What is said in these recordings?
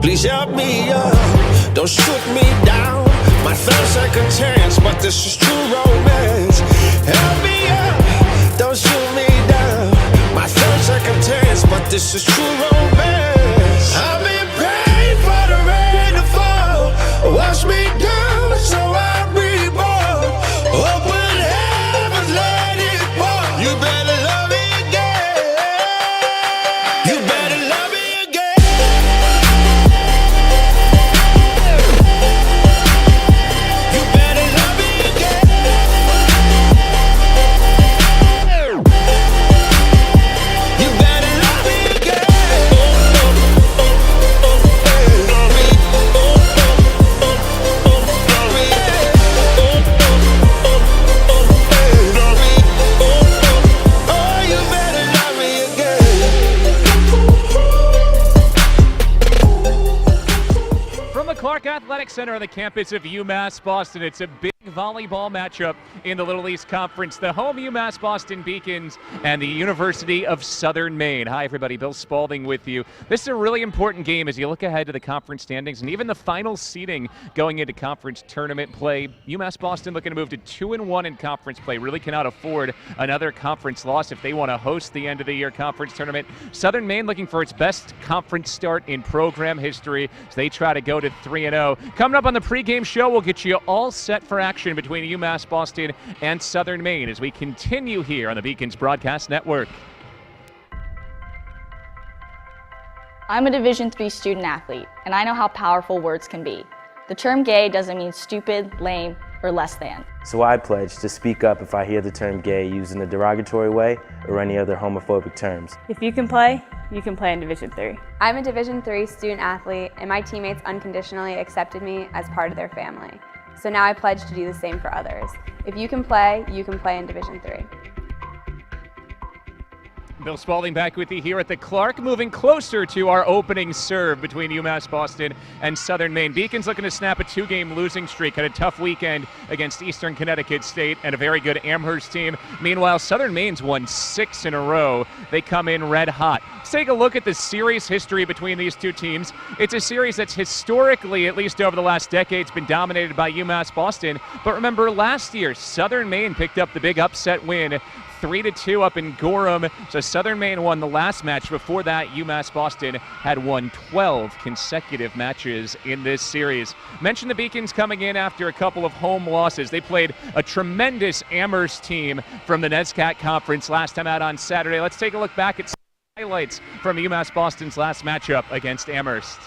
Please help me up, don't shoot me down. My third second chance, but this is true romance. Help me up, don't shoot me down. My third second chance, but this is true romance. I've been praying for the rain to fall. Wash me down so I reborn. Open heavens, let it pour. You better love me again. You better love me again. You better love me again. You better love me again. Oh, you better love me again. From the Clark Athletic Center on the campus of UMass Boston, it's a big volleyball matchup in the Little East Conference. The home UMass Boston Beacons and the University of Southern Maine. Hi, everybody. Bill Spalding with you. This is a really important game as you look ahead to the conference standings and even the final seeding going into conference tournament play. UMass Boston looking to move to 2-1 in conference play. Really cannot afford another conference loss if they want to host the end of the year conference tournament. Southern Maine looking for its best conference start in program history as they try to go to 3-0. Coming up on the pregame show, we'll get you all set for action between UMass Boston and Southern Maine as we continue here on the Beacons Broadcast Network. I'm a Division III student athlete, and I know how powerful words can be. The term gay doesn't mean stupid, lame, or less than. So I pledge to speak up if I hear the term gay used in a derogatory way or any other homophobic terms. If you can play in Division III. I'm a Division III student athlete, and my teammates unconditionally accepted me as part of their family. So now I pledge to do the same for others. If you can play in Division III. Bill Spalding back with you here at the Clark, moving closer to our opening serve between UMass Boston and Southern Maine. Beacons looking to snap a 2-game losing streak. Had a tough weekend against Eastern Connecticut State and a very good Amherst team. Meanwhile, Southern Maine's won 6 in a row. They come in red hot. Let's take a look at the series history between these two teams. It's a series that's historically, at least over the last decade, been dominated by UMass Boston. But remember, last year, Southern Maine picked up the big upset win, 3-2 up in Gorham. So Southern Maine won the last match. Before that, UMass Boston had won 12 consecutive matches in this series. Mentioned the Beacons coming in after a couple of home losses. They played a tremendous Amherst team from the NESCAC Conference last time out on Saturday. Let's take a look back at some highlights from UMass Boston's last matchup against Amherst.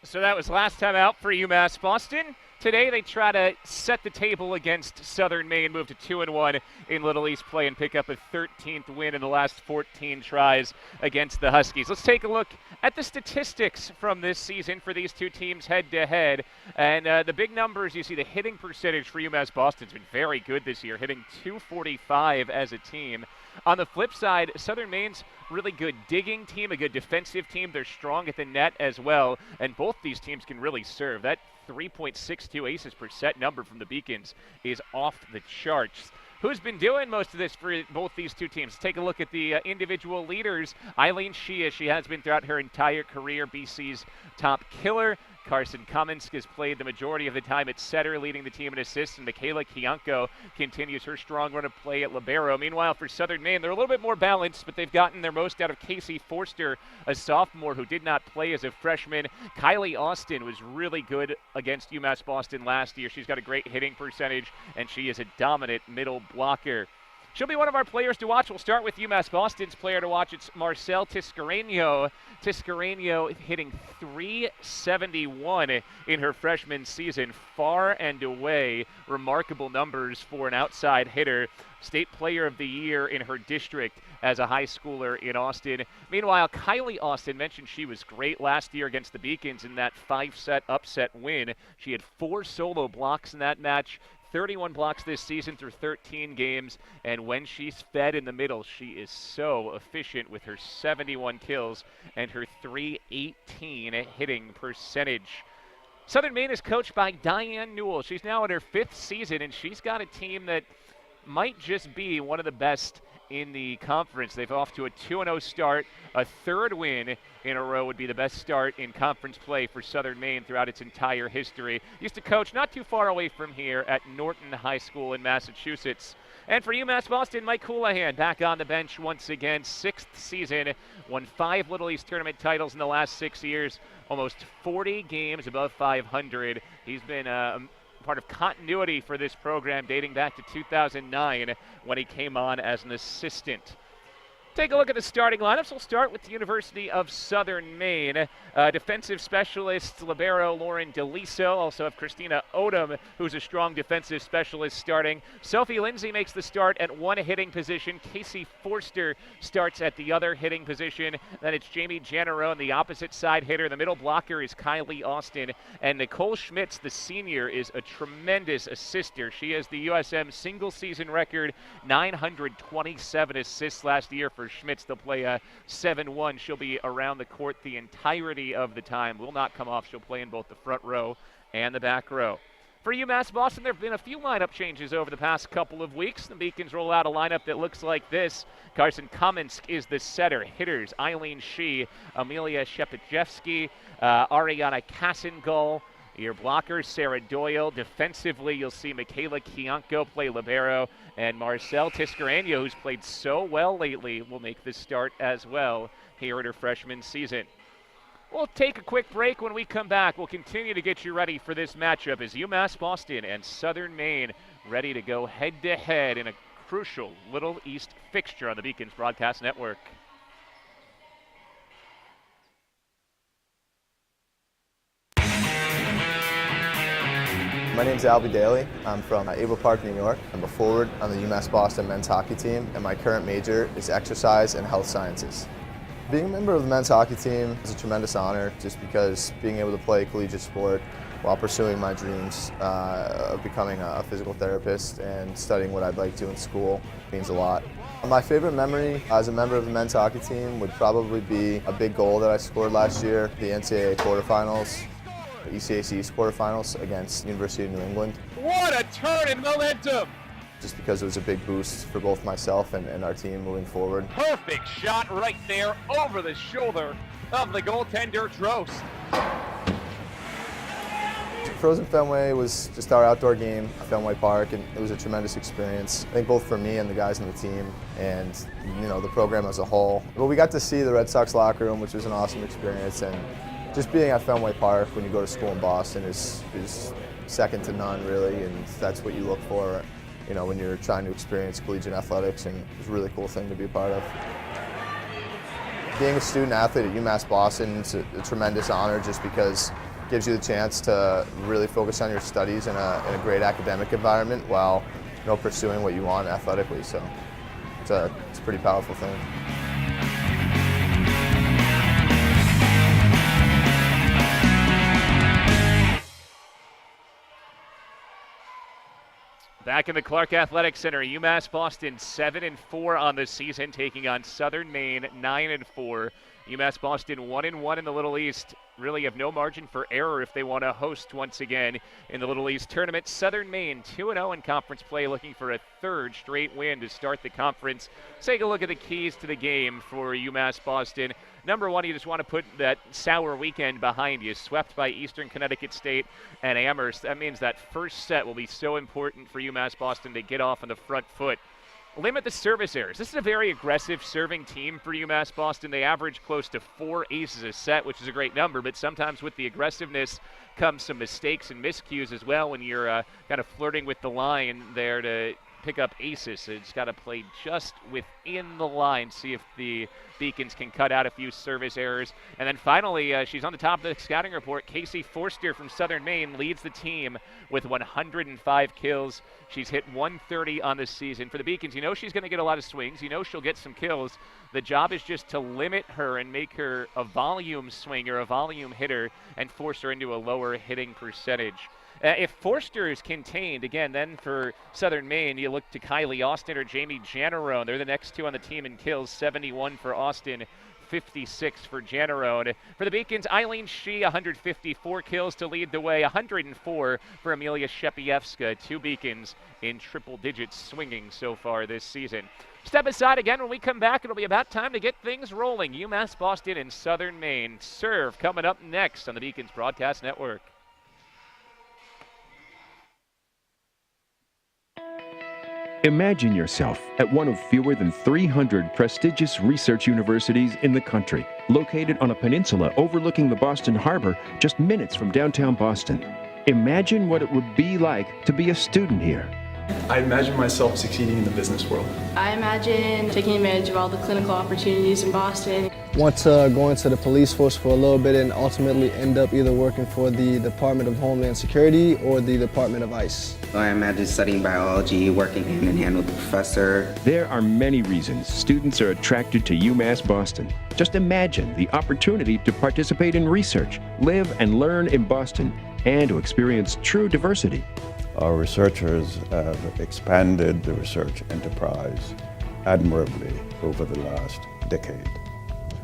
So that was last time out for UMass Boston. Today they try to set the table against Southern Maine, move to 2-1 in Little East play and pick up a 13th win in the last 14 tries against the Huskies. Let's take a look at the statistics from this season for these two teams head-to-head. And the big numbers, you see the hitting percentage for UMass Boston's been very good this year, hitting .245 as a team. On the flip side, Southern Maine's really good digging team, a good defensive team. They're strong at the net as well, and both these teams can really serve. That 3.62 aces per set number from the Beacons is off the charts. Who's been doing most of this for both these two teams? Take a look at the individual leaders. Eileen She, as she has been throughout her entire career, BC's top killer. Carson Cummins has played the majority of the time at setter, leading the team in assists, and Michaela Kianko continues her strong run of play at libero. Meanwhile, for Southern Maine, they're a little bit more balanced, but they've gotten their most out of Casey Forster, a sophomore who did not play as a freshman. Kylie Austin was really good against UMass Boston last year. She's got a great hitting percentage, and she is a dominant middle blocker. She'll be one of our players to watch. We'll start with UMass Boston's player to watch. It's Marcel Tiscareño. Tiscareño hitting .371 in her freshman season. Far and away remarkable numbers for an outside hitter. State Player of the Year in her district as a high schooler in Austin. Meanwhile, Kylie Austin mentioned she was great last year against the Beacons in that 5-set upset win. She had 4 solo blocks in that match. 31 blocks this season through 13 games, and when she's fed in the middle, she is so efficient with her 71 kills and her .318 hitting percentage. Southern Maine is coached by Diane Newell. She's now in her 5th season, and she's got a team that might just be one of the best in the conference. They've off to a 2-0 start. A 3rd win in a row would be the best start in conference play for Southern Maine throughout its entire history. Used to coach not too far away from here at Norton High School in Massachusetts. And for UMass Boston, Mike Houlihan back on the bench once again. 6th season, won 5 Little East tournament titles in the last 6 years, almost 40 games above 500. He's been part of continuity for this program dating back to 2009 when he came on as an assistant. Take a look at the starting lineups. We'll start with the University of Southern Maine. Defensive specialist libero Lauren DeLiso. Also have Christina Odom, who's a strong defensive specialist starting. Sophie Lindsay makes the start at one hitting position. Casey Forster starts at the other hitting position. Then it's Jamie Janarone, the opposite side hitter. The middle blocker is Kylie Austin. And Nicole Schmitz, the senior, is a tremendous assister. She has the USM single season record, 927 assists last year for Schmitz. They'll play a 7-1. She'll be around the court the entirety of the time. Will not come off. She'll play in both the front row and the back row. For UMass Boston, there have been a few lineup changes over the past couple of weeks. The Beacons roll out a lineup that looks like this. Carson Cummins is the setter. Hitters, Eileen She, Amelia Shepachevsky, Ariana Kassengull. Your blockers, Sarah Doyle. Defensively, you'll see Michaela Kianko play libero, and Marcel Tiscareño, who's played so well lately, will make the start as well here in her freshman season. We'll take a quick break. When we come back, we'll continue to get you ready for this matchup as UMass Boston and Southern Maine ready to go head-to-head in a crucial Little East fixture on the Beacons Broadcast Network. My name's Albie Daly. I'm from Able Park, New York. I'm a forward on the UMass Boston men's hockey team, and my current major is exercise and health sciences. Being a member of the men's hockey team is a tremendous honor, just because being able to play collegiate sport while pursuing my dreams of becoming a physical therapist and studying what I'd like to in school means a lot. My favorite memory as a member of the men's hockey team would probably be a big goal that I scored last year, the NCAA quarterfinals. ECAC's quarterfinals against University of New England. What a turn in momentum! Just because it was a big boost for both myself and our team moving forward. Perfect shot right there over the shoulder of the goaltender Drost. Frozen Fenway was just our outdoor game at Fenway Park, and it was a tremendous experience, I think, both for me and the guys on the team and, you know, the program as a whole. But we got to see the Red Sox locker room, which was an awesome experience, and just being at Fenway Park when you go to school in Boston is second to none, really, and that's what you look for, you know, when you're trying to experience collegiate athletics, and it's a really cool thing to be a part of. Being a student athlete at UMass Boston is a tremendous honor, just because gives you the chance to really focus on your studies in a great academic environment while pursuing what you want athletically. So it's a pretty powerful thing. Back in the Clark Athletic Center, UMass Boston 7-4 on the season, taking on Southern Maine 9-4. UMass Boston 1-1 in the Little East. Really have no margin for error if they want to host once again in the Little East tournament. Southern Maine 2-0 in conference play, looking for a third straight win to start the conference. Let's take a look at the keys to the game for UMass Boston. Number one, you just want to put that sour weekend behind you. Swept by Eastern Connecticut State and Amherst. That means that first set will be so important for UMass Boston to get off on the front foot. Limit the service errors. This is a very aggressive serving team for UMass Boston. They average close to 4 aces a set, which is a great number, but sometimes with the aggressiveness comes some mistakes and miscues as well when you're kind of flirting with the line there to pick up aces. So it's got to play just within the line, see if the Beacons can cut out a few service errors. And then finally, she's on the top of the scouting report. Casey Forster from Southern Maine leads the team with 105 kills. She's hit 130 on the season. For the Beacons, you know she's going to get a lot of swings. You know she'll get some kills. The job is just to limit her and make her a volume swinger, a volume hitter, and force her into a lower hitting percentage. If Forster is contained, again, then for Southern Maine, you look to Kylie Austin or Jamie Janarone. They're the next two on the team in kills, 71 for Austin, 56 for Janarone. For the Beacons, Eileen She, 154 kills to lead the way, 104 for Amelia Shepievska. Two Beacons in triple digits swinging so far this season. Step aside again. When we come back, it'll be about time to get things rolling. UMass Boston and Southern Maine. Serve coming up next on the Beacons Broadcast Network. Imagine yourself at one of fewer than 300 prestigious research universities in the country, located on a peninsula overlooking the Boston Harbor, just minutes from downtown Boston. Imagine what it would be like to be a student here. I imagine myself succeeding in the business world. I imagine taking advantage of all the clinical opportunities in Boston. Want to go into the police force for a little bit and ultimately end up either working for the Department of Homeland Security or the Department of ICE. I imagine studying biology, working hand in hand with the professor. There are many reasons students are attracted to UMass Boston. Just imagine the opportunity to participate in research, live and learn in Boston, and to experience true diversity. Our researchers have expanded the research enterprise admirably over the last decade.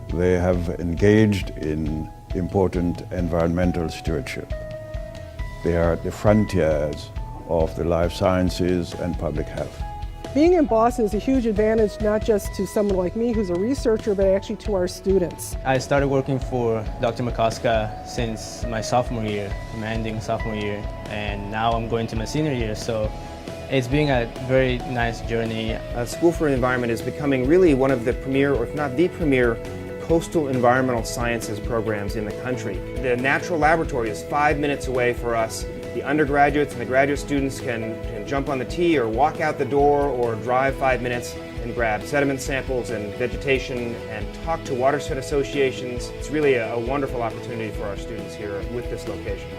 They have engaged in important environmental stewardship. They are at the frontiers of the life sciences and public health. Being in Boston is a huge advantage, not just to someone like me who's a researcher, but actually to our students. I started working for Dr. McCoska since my sophomore year, my ending sophomore year, and now I'm going to my senior year, so it's been a very nice journey. School for Environment is becoming really one of the premier, or if not the premier, coastal environmental sciences programs in the country. The natural laboratory is 5 minutes away for us. The undergraduates and the graduate students can jump on the T or walk out the door or drive 5 minutes and grab sediment samples and vegetation and talk to watershed associations. It's really a wonderful opportunity for our students here with this location.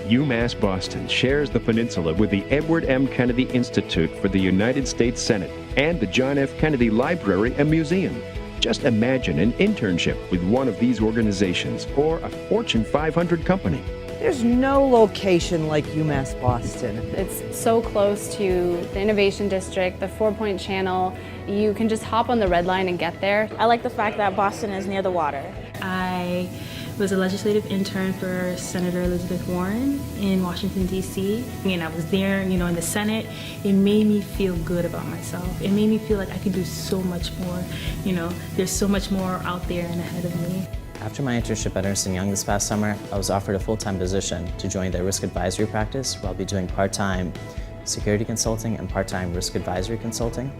UMass Boston shares the peninsula with the Edward M. Kennedy Institute for the United States Senate and the John F. Kennedy Library and Museum. Just imagine an internship with one of these organizations or a Fortune 500 company. There's no location like UMass Boston. It's so close to the Innovation District, the 4-Point Channel. You can just hop on the red line and get there. I like the fact that Boston is near the water. I was a legislative intern for Senator Elizabeth Warren in Washington, D.C. And I was there, in the Senate. It made me feel good about myself. It made me feel like I could do so much more. There's so much more out there and ahead of me. After my internship at Ernst & Young this past summer, I was offered a full-time position to join their risk advisory practice, where I'll be doing part-time security consulting and part-time risk advisory consulting.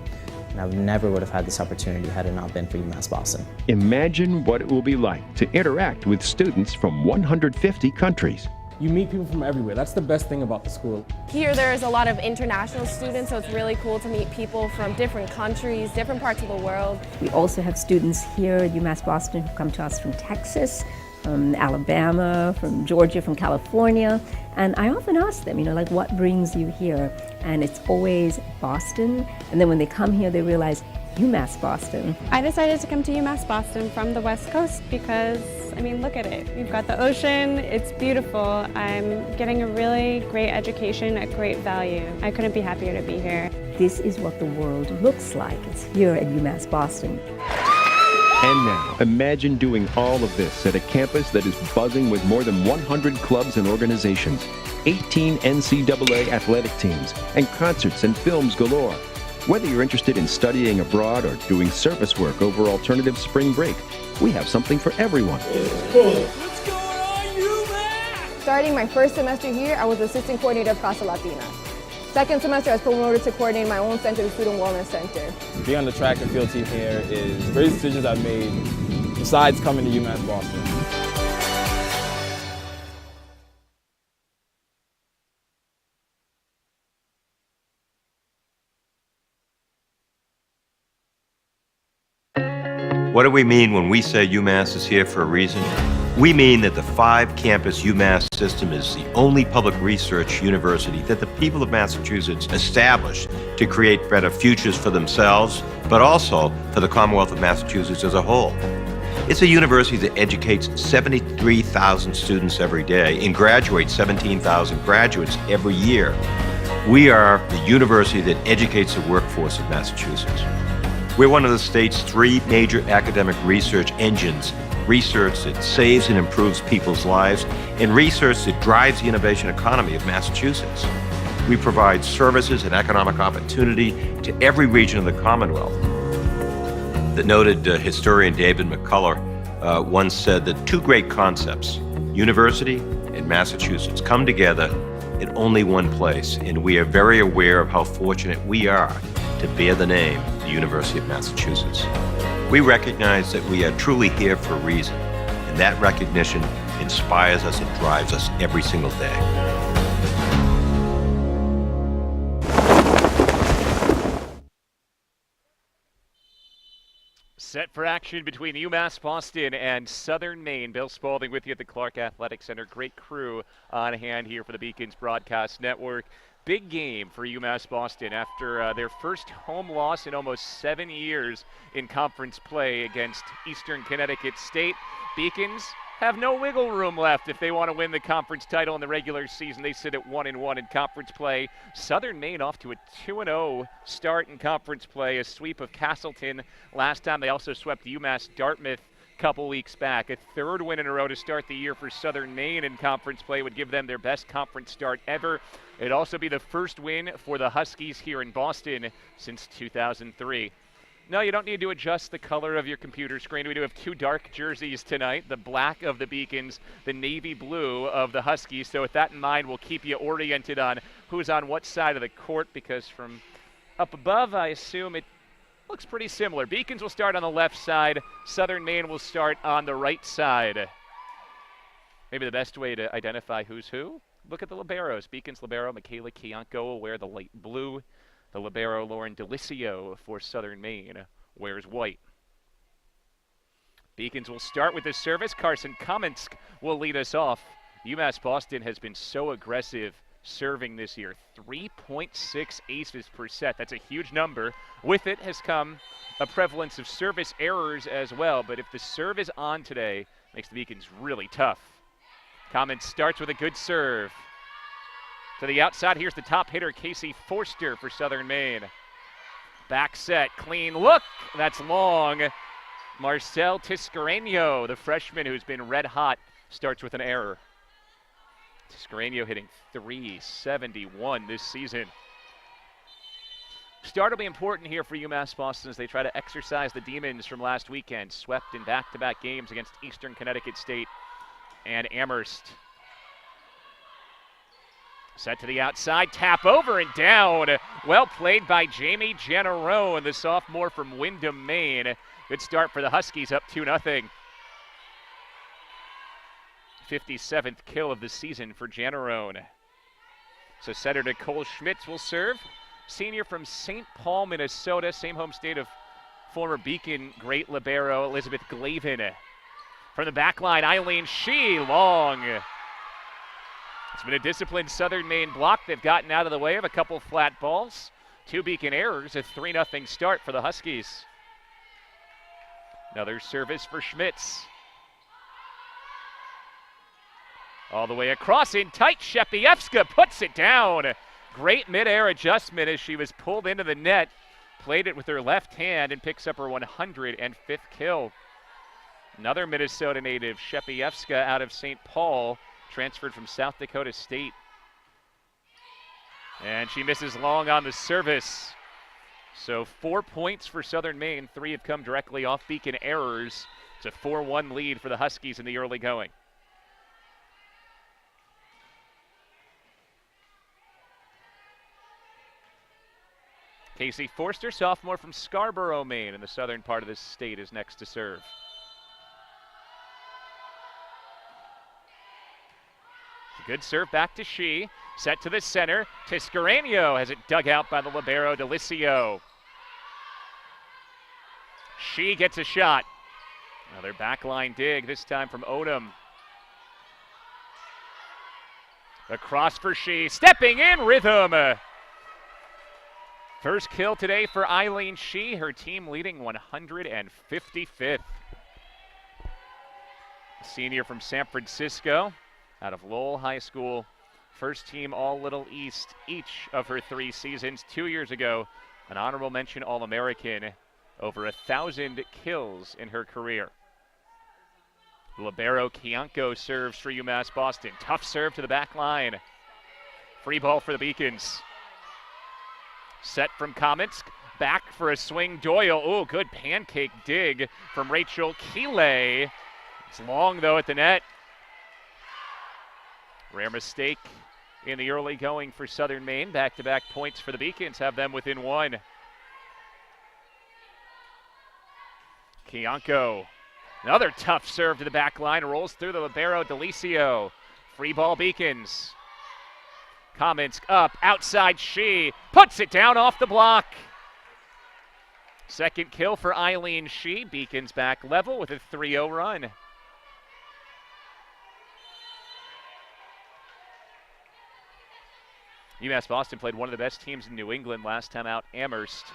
And I never would have had this opportunity had it not been for UMass Boston. Imagine what it will be like to interact with students from 150 countries. You meet people from everywhere. That's the best thing about the school. Here there's a lot of international students, so it's really cool to meet people from different countries, different parts of the world. We also have students here at UMass Boston who come to us from Texas, from Alabama, from Georgia, from California. And I often ask them, like, what brings you here? And it's always Boston. And then when they come here, they realize UMass Boston. I decided to come to UMass Boston from the West Coast because, look at it. We've got the ocean, it's beautiful. I'm getting a really great education at great value. I couldn't be happier to be here. This is what the world looks like. It's here at UMass Boston. And now, imagine doing all of this at a campus that is buzzing with more than 100 clubs and organizations, 18 NCAA athletic teams, and concerts and films galore. Whether you're interested in studying abroad or doing service work over alternative spring break, we have something for everyone. Starting my first semester here, I was assistant coordinator of Casa Latina. Second semester, I was promoted to coordinate my own center, the Student Wellness Center. Being on the track and field team here is the greatest decisions I've made besides coming to UMass Boston. What do we mean when we say UMass is here for a reason? We mean that the 5-campus UMass system is the only public research university that the people of Massachusetts established to create better futures for themselves, but also for the Commonwealth of Massachusetts as a whole. It's a university that educates 73,000 students every day and graduates 17,000 graduates every year. We are the university that educates the workforce of Massachusetts. We're one of the state's 3 major academic research engines: research that saves and improves people's lives, and research that drives the innovation economy of Massachusetts. We provide services and economic opportunity to every region of the Commonwealth. The noted historian David McCullough once said that 2 great concepts, university and Massachusetts, come together in only one place, and we are very aware of how fortunate we are to bear the name, the University of Massachusetts. We recognize that we are truly here for a reason, and that recognition inspires us and drives us every single day. Set for action between UMass Boston and Southern Maine. Bill Spalding with you at the Clark Athletic Center. Great crew on hand here for the Beacons Broadcast Network. Big game for UMass Boston after their first home loss in almost 7 years in conference play against Eastern Connecticut State. Beacons have no wiggle room left if they want to win the conference title in the regular season. They sit at 1-1 in conference play. Southern Maine off to a 2-0 start in conference play, a sweep of Castleton last time. They also swept UMass Dartmouth a couple weeks back. A 3rd win in a row to start the year for Southern Maine in conference play would give them their best conference start ever. It'd also be the first win for the Huskies here in Boston since 2003. No, you don't need to adjust the color of your computer screen. We do have 2 dark jerseys tonight, the black of the Beacons, the navy blue of the Huskies. So with that in mind, we'll keep you oriented on who's on what side of the court, because from up above, I assume it looks pretty similar. Beacons will start on the left side. Southern Maine will start on the right side. Maybe the best way to identify who's who? Look at the liberos. Beacons libero Michaela Kianko will wear the light blue. The libero Lauren Delicio for Southern Maine wears white. Beacons will start with the service. Carson Kamensk will lead us off. UMass Boston has been so aggressive serving this year. 3.6 aces per set. That's a huge number. With it has come a prevalence of service errors as well. But if the serve is on today, it makes the Beacons really tough. Kamensk starts with a good serve. To the outside, here's the top hitter, Casey Forster for Southern Maine. Back set, clean look, that's long. Marcel Tiscareño, the freshman who's been red hot, starts with an error. Tiscareño hitting .371 this season. Start will be important here for UMass Boston as they try to exercise the demons from last weekend, swept in back-to-back games against Eastern Connecticut State and Amherst. Set to the outside, tap over and down. Well played by Jamie Janarone, the sophomore from Windham, Maine. Good start for the Huskies, up 2-0. 57th kill of the season for Janarone. So setter Nicole Schmitz will serve. Senior from St. Paul, Minnesota, same home state of former Beacon great libero Elizabeth Glavin. From the back line, Eileen She, long. It's been a disciplined Southern Maine block. They've gotten out of the way of a couple flat balls. 2 Beacon errors, a 3-0 start for the Huskies. Another service for Schmitz. All the way across in tight, Shepievska puts it down. Great mid-air adjustment as she was pulled into the net. Played it with her left hand and picks up her 105th kill. Another Minnesota native, Shepievska, out of St. Paul, transferred from South Dakota State. And she misses long on the service. So 4 points for Southern Maine. 3 have come directly off Beacon errors. It's a 4-1 lead for the Huskies in the early going. Casey Forster, sophomore from Scarborough, Maine, in the southern part of the state, is next to serve. Good serve back to She. Set to the center. Tiscareño has it dug out by the libero Delicio. She gets a shot. Another backline dig, this time from Odom. Across for She. Stepping in rhythm. First kill today for Eileen She, her team leading 155th. A senior from San Francisco, out of Lowell High School. First team All-Little East each of her 3 seasons. 2 years ago, an honorable mention All-American. Over 1,000 kills in her career. Libero Kianko serves for UMass Boston. Tough serve to the back line. Free ball for the Beacons. Set from Kaminsk, back for a swing, Doyle. Oh, good pancake dig from Rachel Keeley. It's long, though, at the net. Rare mistake in the early going for Southern Maine. Back-to-back points for the Beacons, have them within 1. Kianko, another tough serve to the back line, rolls through the libero Delicio. Free ball Beacons. Kaminsk up, outside She, puts it down off the block. Second kill for Eileen She. Beacons back level with a 3-0 run. UMass Boston played one of the best teams in New England last time out, Amherst.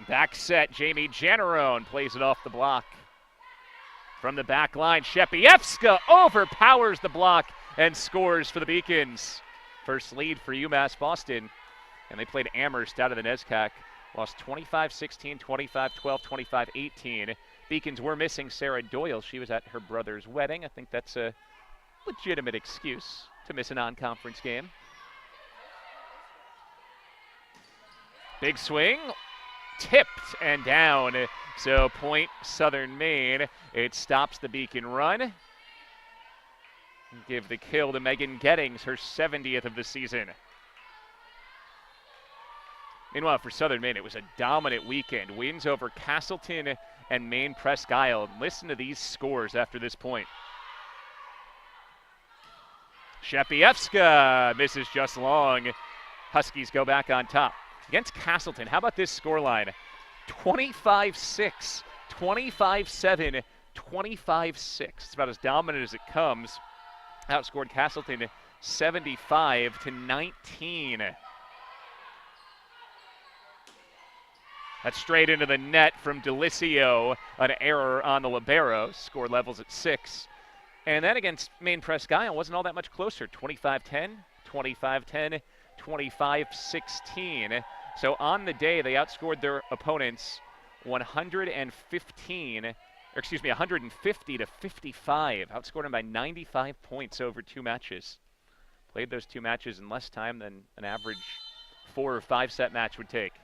Back set, Jamie Jannerone plays it off the block. From the back line, Shepievska overpowers the block and scores for the Beacons. First lead for UMass Boston. And they played Amherst out of the NESCAC. Lost 25-16, 25-12, 25-18. Beacons were missing Sarah Doyle. She was at her brother's wedding. I think that's a legitimate excuse to miss a non-conference game. Big swing. Tipped and down. So point Southern Maine. It stops the Beacon run. Give the kill to Megan Gettings, her 70th of the season. Meanwhile, for Southern Maine, it was a dominant weekend. Wins over Castleton and Maine Presque Isle. Listen to these scores after this point. Shepievska misses just long. Huskies go back on top. Against Castleton, how about this scoreline? 25-6, 25-7, 25-6. It's about as dominant as it comes. Outscored Castleton 75-19. That's straight into the net from Delicio. An error on the libero. Score levels at 6. And then against Maine Presque Isle wasn't all that much closer. 25-10, 25-10, 25-16. So on the day, they outscored their opponents 150 to 55. Outscored them by 95 points over 2 matches. Played those 2 matches in less time than an average 4 or 5 set match would take.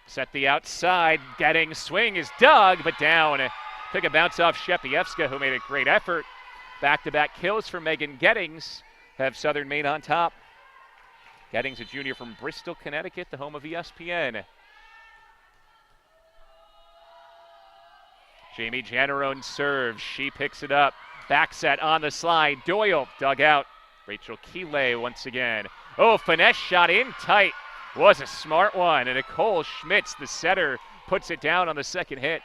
Set the outside, getting swing is dug, but down. Took a bounce off Shepievska, who made a great effort. Back-to-back kills for Megan Gettings have Southern Maine on top. Gettings, a junior from Bristol, Connecticut, the home of ESPN. Jamie Jannerone serves. She picks it up. Back set on the slide. Doyle dug out. Rachel Keeley once again. Oh, finesse shot in tight. Was a smart one, and Nicole Schmitz, the setter, puts it down on the second hit.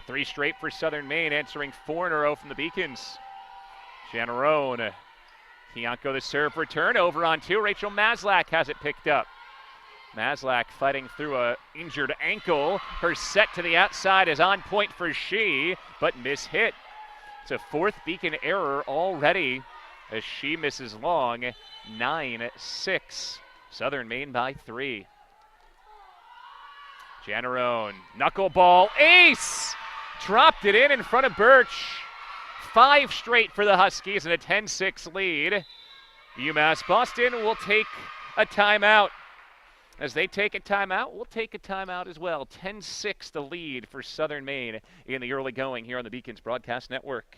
Three straight for Southern Maine, answering 4 in a row from the Beacons. Janarone, Kianko the serve return, over on 2. Rachel Maslak has it picked up. Maslak fighting through a injured ankle. Her set to the outside is on point for She, but mishit. It's a 4th Beacon error already as She misses long. 9-6. Southern Maine by 3. Janarone, knuckleball, ace! Dropped it in front of Birch. 5 straight for the Huskies and a 10-6 lead. UMass Boston will take a timeout. As they take a timeout, we'll take a timeout as well. 10-6 the lead for Southern Maine in the early going here on the Beacons Broadcast Network.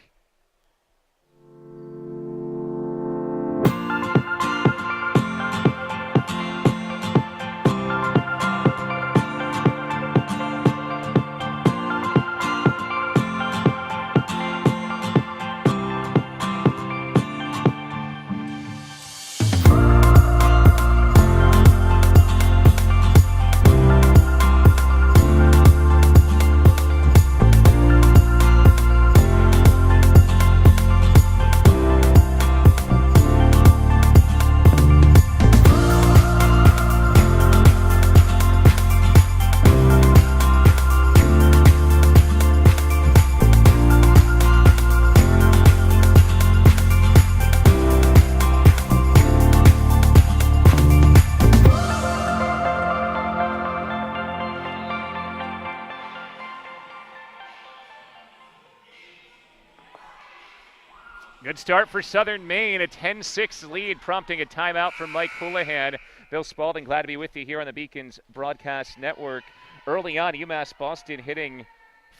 Good start for Southern Maine, a 10-6 lead, prompting a timeout from Mike Houlihan. Bill Spalding, glad to be with you here on the Beacons Broadcast Network. Early on, UMass Boston hitting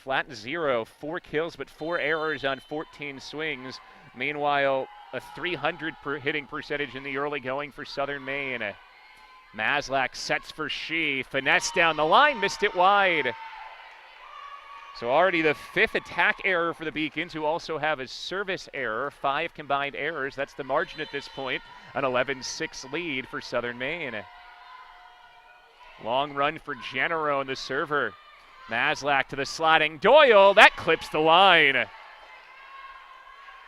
flat 0, 4 kills but 4 errors on 14 swings. Meanwhile, a 300 hitting percentage in the early going for Southern Maine. Maslak sets for She, finesse down the line, missed it wide. So already the 5th attack error for the Beacons, who also have a service error. 5 combined errors. That's the margin at this point. An 11-6 lead for Southern Maine. Long run for Janarone, the server. Maslak to the sliding Doyle. That clips the line.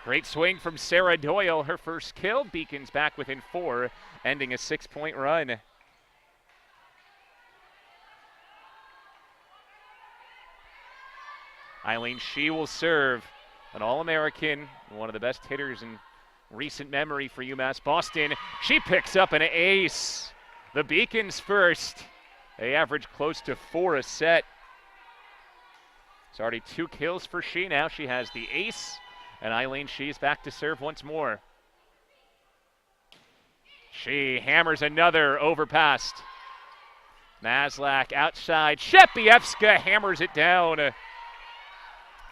Great swing from Sarah Doyle. Her first kill. Beacons back within 4, ending a 6-point run. Eileen She will serve, an All-American, one of the best hitters in recent memory for UMass Boston. She picks up an ace. The Beacons first. They average close to 4 a set. It's already 2 kills for She now. She has the ace, and Eileen She's back to serve once more. She hammers another overpassed. Maslak outside. Shepievska hammers it down.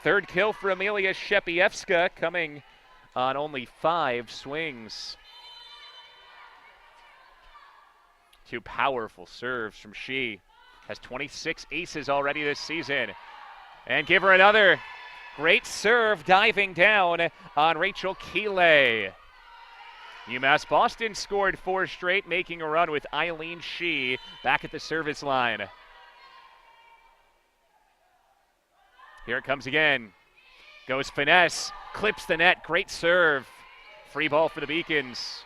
3rd kill for Amelia Shepievska, coming on only 5 swings. 2 powerful serves from She. Has 26 aces already this season. And give her another great serve, diving down on Rachel Keeley. UMass Boston scored 4 straight, making a run with Eileen She back at the service line. Here it comes again. Goes finesse, clips the net, great serve. Free ball for the Beacons.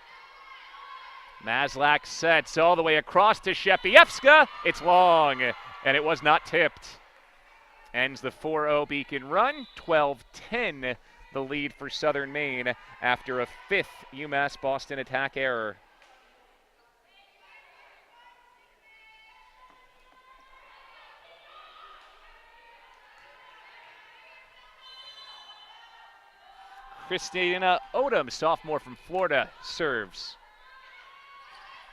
Maslak sets all the way across to Shepievska. It's long, and it was not tipped. Ends the 4-0 Beacon run, 12-10 the lead for Southern Maine after a 5th UMass Boston attack error. Christina Odom, sophomore from Florida, serves.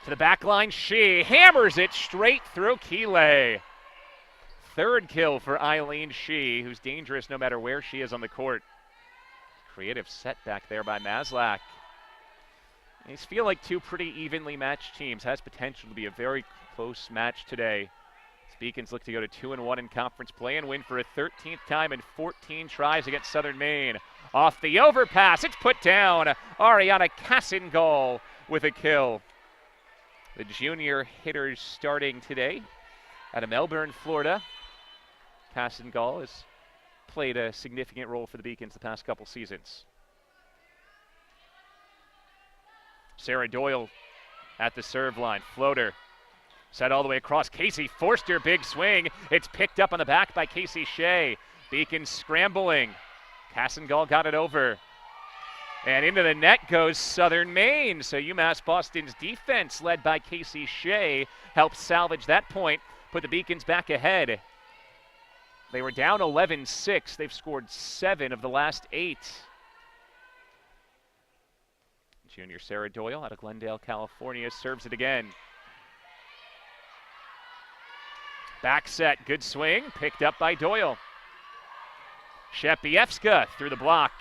To the back line, She hammers it straight through Keeley. 3rd kill for Eileen She, who's dangerous no matter where she is on the court. Creative setback there by Maslak. These feel like 2 pretty evenly matched teams. Has potential to be a very close match today. Beacons look to go to 2-1 in conference play and win for a 13th time in 14 tries against Southern Maine. Off the overpass, it's put down. Ariana Cassengall with a kill. The junior hitters starting today out of Melbourne, Florida. Cassengall has played a significant role for the Beacons the past couple seasons. Sarah Doyle at the serve line. Floater set all the way across. Casey Forster, big swing. It's picked up on the back by Casey Shea. Beacons scrambling. Cassengall got it over. And into the net goes Southern Maine. So UMass Boston's defense, led by Casey Shea, helped salvage that point, put the Beacons back ahead. They were down 11-6. They've scored 7 of the last 8. Junior Sarah Doyle out of Glendale, California, serves it again. Back set, good swing, picked up by Doyle. Shepievska through the block.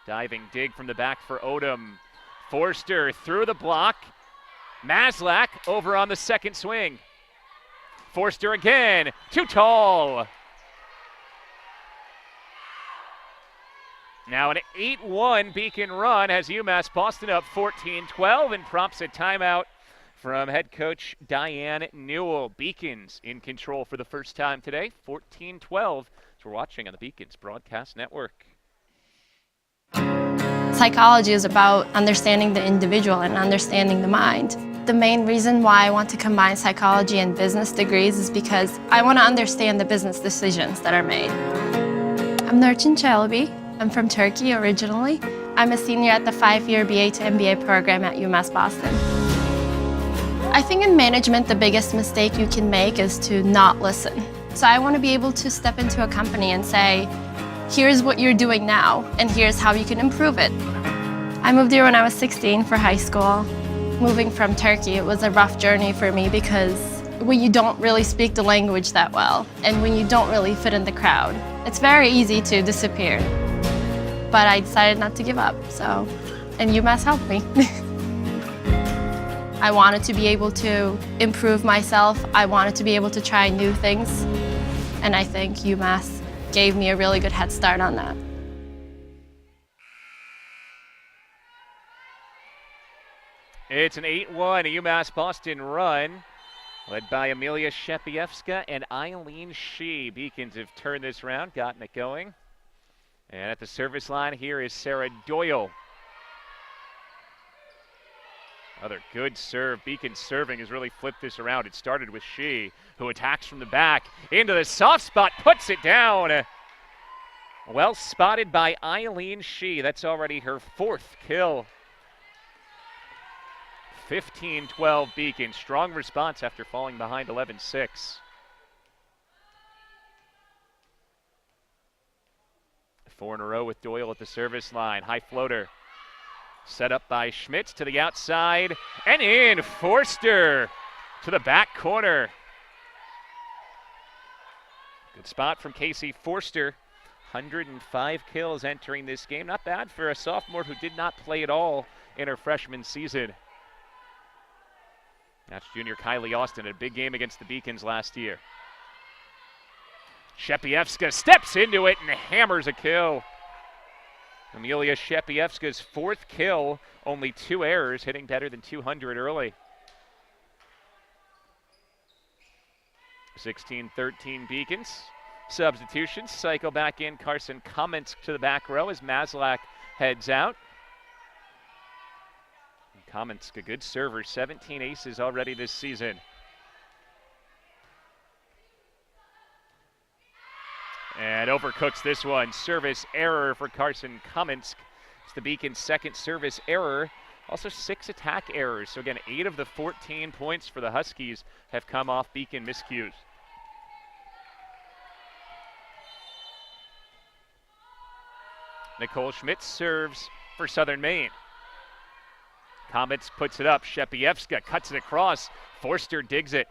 Diving dig from the back for Odom. Forster through the block. Maslak over on the second swing. Forster again, too tall. Now an 8-1 Beacon run has UMass Boston up 14-12 and prompts a timeout from head coach Diane Newell. Beacons in control for the first time today, 14-12. So we're watching on the Beacons Broadcast Network. Psychology is about understanding the individual and understanding the mind. The main reason why I want to combine psychology and business degrees is because I want to understand the business decisions that are made. I'm Nurçin Çelebi. I'm from Turkey originally. I'm a senior at the 5-year BA to MBA program at UMass Boston. I think in management, the biggest mistake you can make is to not listen. So I want to be able to step into a company and say, here's what you're doing now, and here's how you can improve it. I moved here when I was 16 for high school. Moving from Turkey, it was a rough journey for me because when you don't really speak the language that well, and when you don't really fit in the crowd, it's very easy to disappear. But I decided not to give up, and UMass helped me. I wanted to be able to improve myself. I wanted to be able to try new things, and I think UMass gave me a really good head start on that. It's an 8-1 UMass Boston run, led by Amelia Shepievska and Eileen She. Beacons have turned this round, gotten it going. And at the service line here is Sarah Doyle. Another good serve. Beacon serving has really flipped this around. It started with She, who attacks from the back into the soft spot, puts it down. Well spotted by Eileen She. That's already her 4th kill. 15-12 Beacon. Strong response after falling behind 11-6. Four in a row with Doyle at the service line. High floater. Set up by Schmitz to the outside. And in. Forster to the back corner. Good spot from Casey Forster. 105 kills entering this game. Not bad for a sophomore who did not play at all in her freshman season. That's junior Kylie Austin. A big game against the Beacons last year. Shepievska steps into it and hammers a kill. Amelia Shepievska's 4th kill, only 2 errors, hitting better than 200 early. 16-13 Beacons. Substitutions cycle back in. Carson Cummins to the back row as Maslak heads out. Cummins, a good server, 17 aces already this season. And overcooks this one. Service error for Carson Cummins. It's the Beacon's 2nd service error. Also 6 attack errors. So again, 8 of the 14 points for the Huskies have come off Beacon miscues. Nicole Schmitz serves for Southern Maine. Cummins puts it up. Shepievska cuts it across. Forster digs it.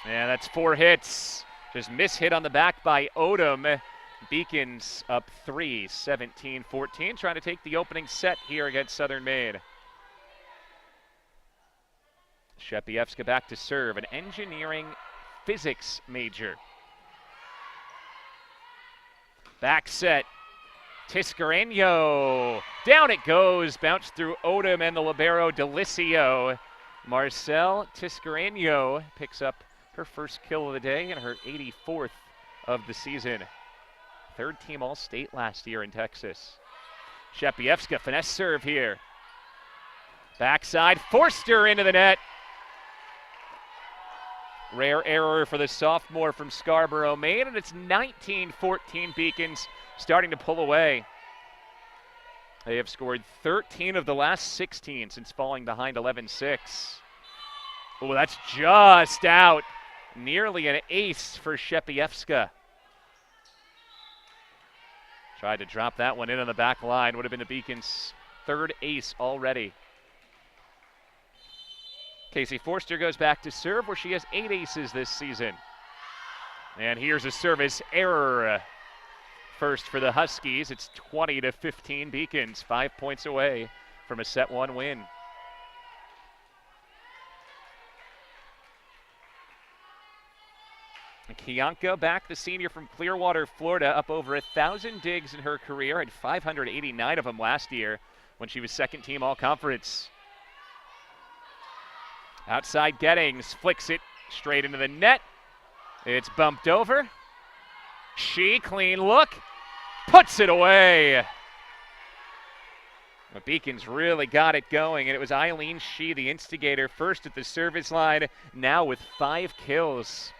And that's 4 hits. Just mishit on the back by Odom. Beacons up 3, 17-14, trying to take the opening set here against Southern Maine. Shepievska back to serve, an engineering physics major. Back set. Tiscareño. Down it goes. Bounced through Odom and the libero Delicio. Marcel Tiscareño picks up her first kill of the day and her 84th of the season. Third team All-State last year in Texas. Shepievska, finesse serve here. Backside, Forster into the net. Rare error for the sophomore from Scarborough, Maine, and it's 19-14 Beacons starting to pull away. They have scored 13 of the last 16 since falling behind 11-6. Oh, that's just out. Nearly an ace for Shepievska. Tried to drop that one in on the back line. Would have been the Beacons' third ace already. Casey Forster goes back to serve where she has 8 aces this season. And here's a service error. First for the Huskies, it's 20-15 Beacons, 5 points away from a set 1 win. Kiyanka back, the senior from Clearwater, Florida, up over 1,000 digs in her career, had 589 of them last year when she was second team all-conference. Outside Gettings, flicks it straight into the net. It's bumped over. She, clean look, puts it away. The Beacons really got it going, and it was Eileen She, the instigator, first at the service line, now with 5 kills.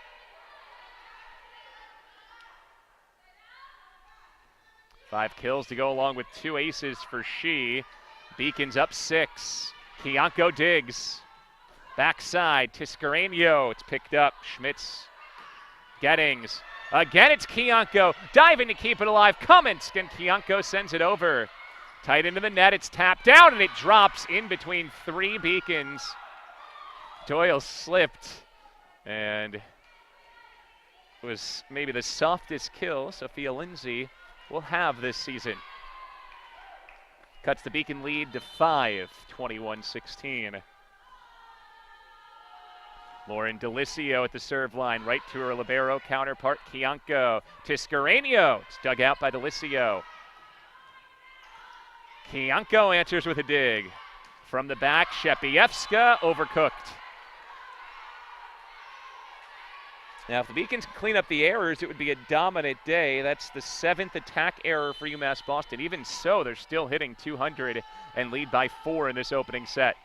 Five kills to go along with 2 aces for She. Beacons up 6. Kiyanko digs. Backside, Tiscareño. It's picked up. Schmitz. Gettings. Again, it's Kiyanko. Diving to keep it alive. Cummins, and Kiyanko sends it over. Tight into the net. It's tapped down, and it drops in between 3 Beacons. Doyle slipped, and it was maybe the softest kill Sophia Lindsay will have this season. Cuts the Beacon lead to 5, 21-16. Lauren Delicio at the serve line, right to her libero counterpart, Kiyanko. Tiscareño, it's dug out by Delicio. Kiyanko answers with a dig. From the back, Shepievska, overcooked. Now, if the Beacons can clean up the errors, it would be a dominant day. That's the 7th attack error for UMass Boston. Even so, they're still hitting 200 and lead by 4 in this opening set.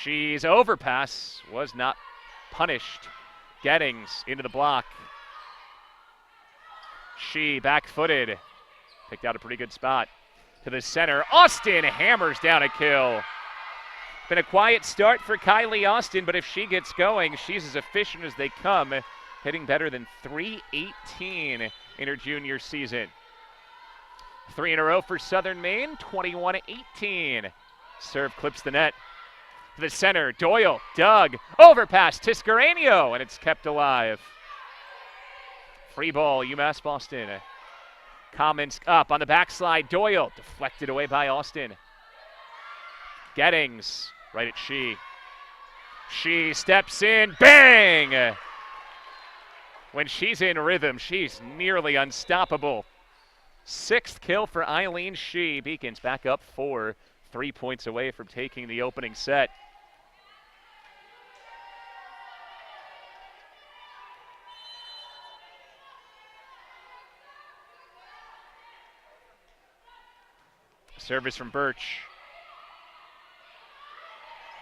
She's overpass was not punished. Gettings into the block. She back-footed. Picked out a pretty good spot. To the center, Austin hammers down a kill. Been a quiet start for Kylie Austin, but if she gets going, she's as efficient as they come, hitting better than .318 in her junior season. 3 in a row for Southern Maine, 21-18. Serve clips the net. To the center, Doyle, dug, overpass, Tiscareño, and it's kept alive. Free ball, UMass Boston. Commons up on the backslide, Doyle, deflected away by Austin. Gettings, right at She. She steps in, bang! When she's in rhythm, she's nearly unstoppable. 6th kill for Eileen She. Beacons back up 4, 3 points away from taking the opening set. Service from Birch.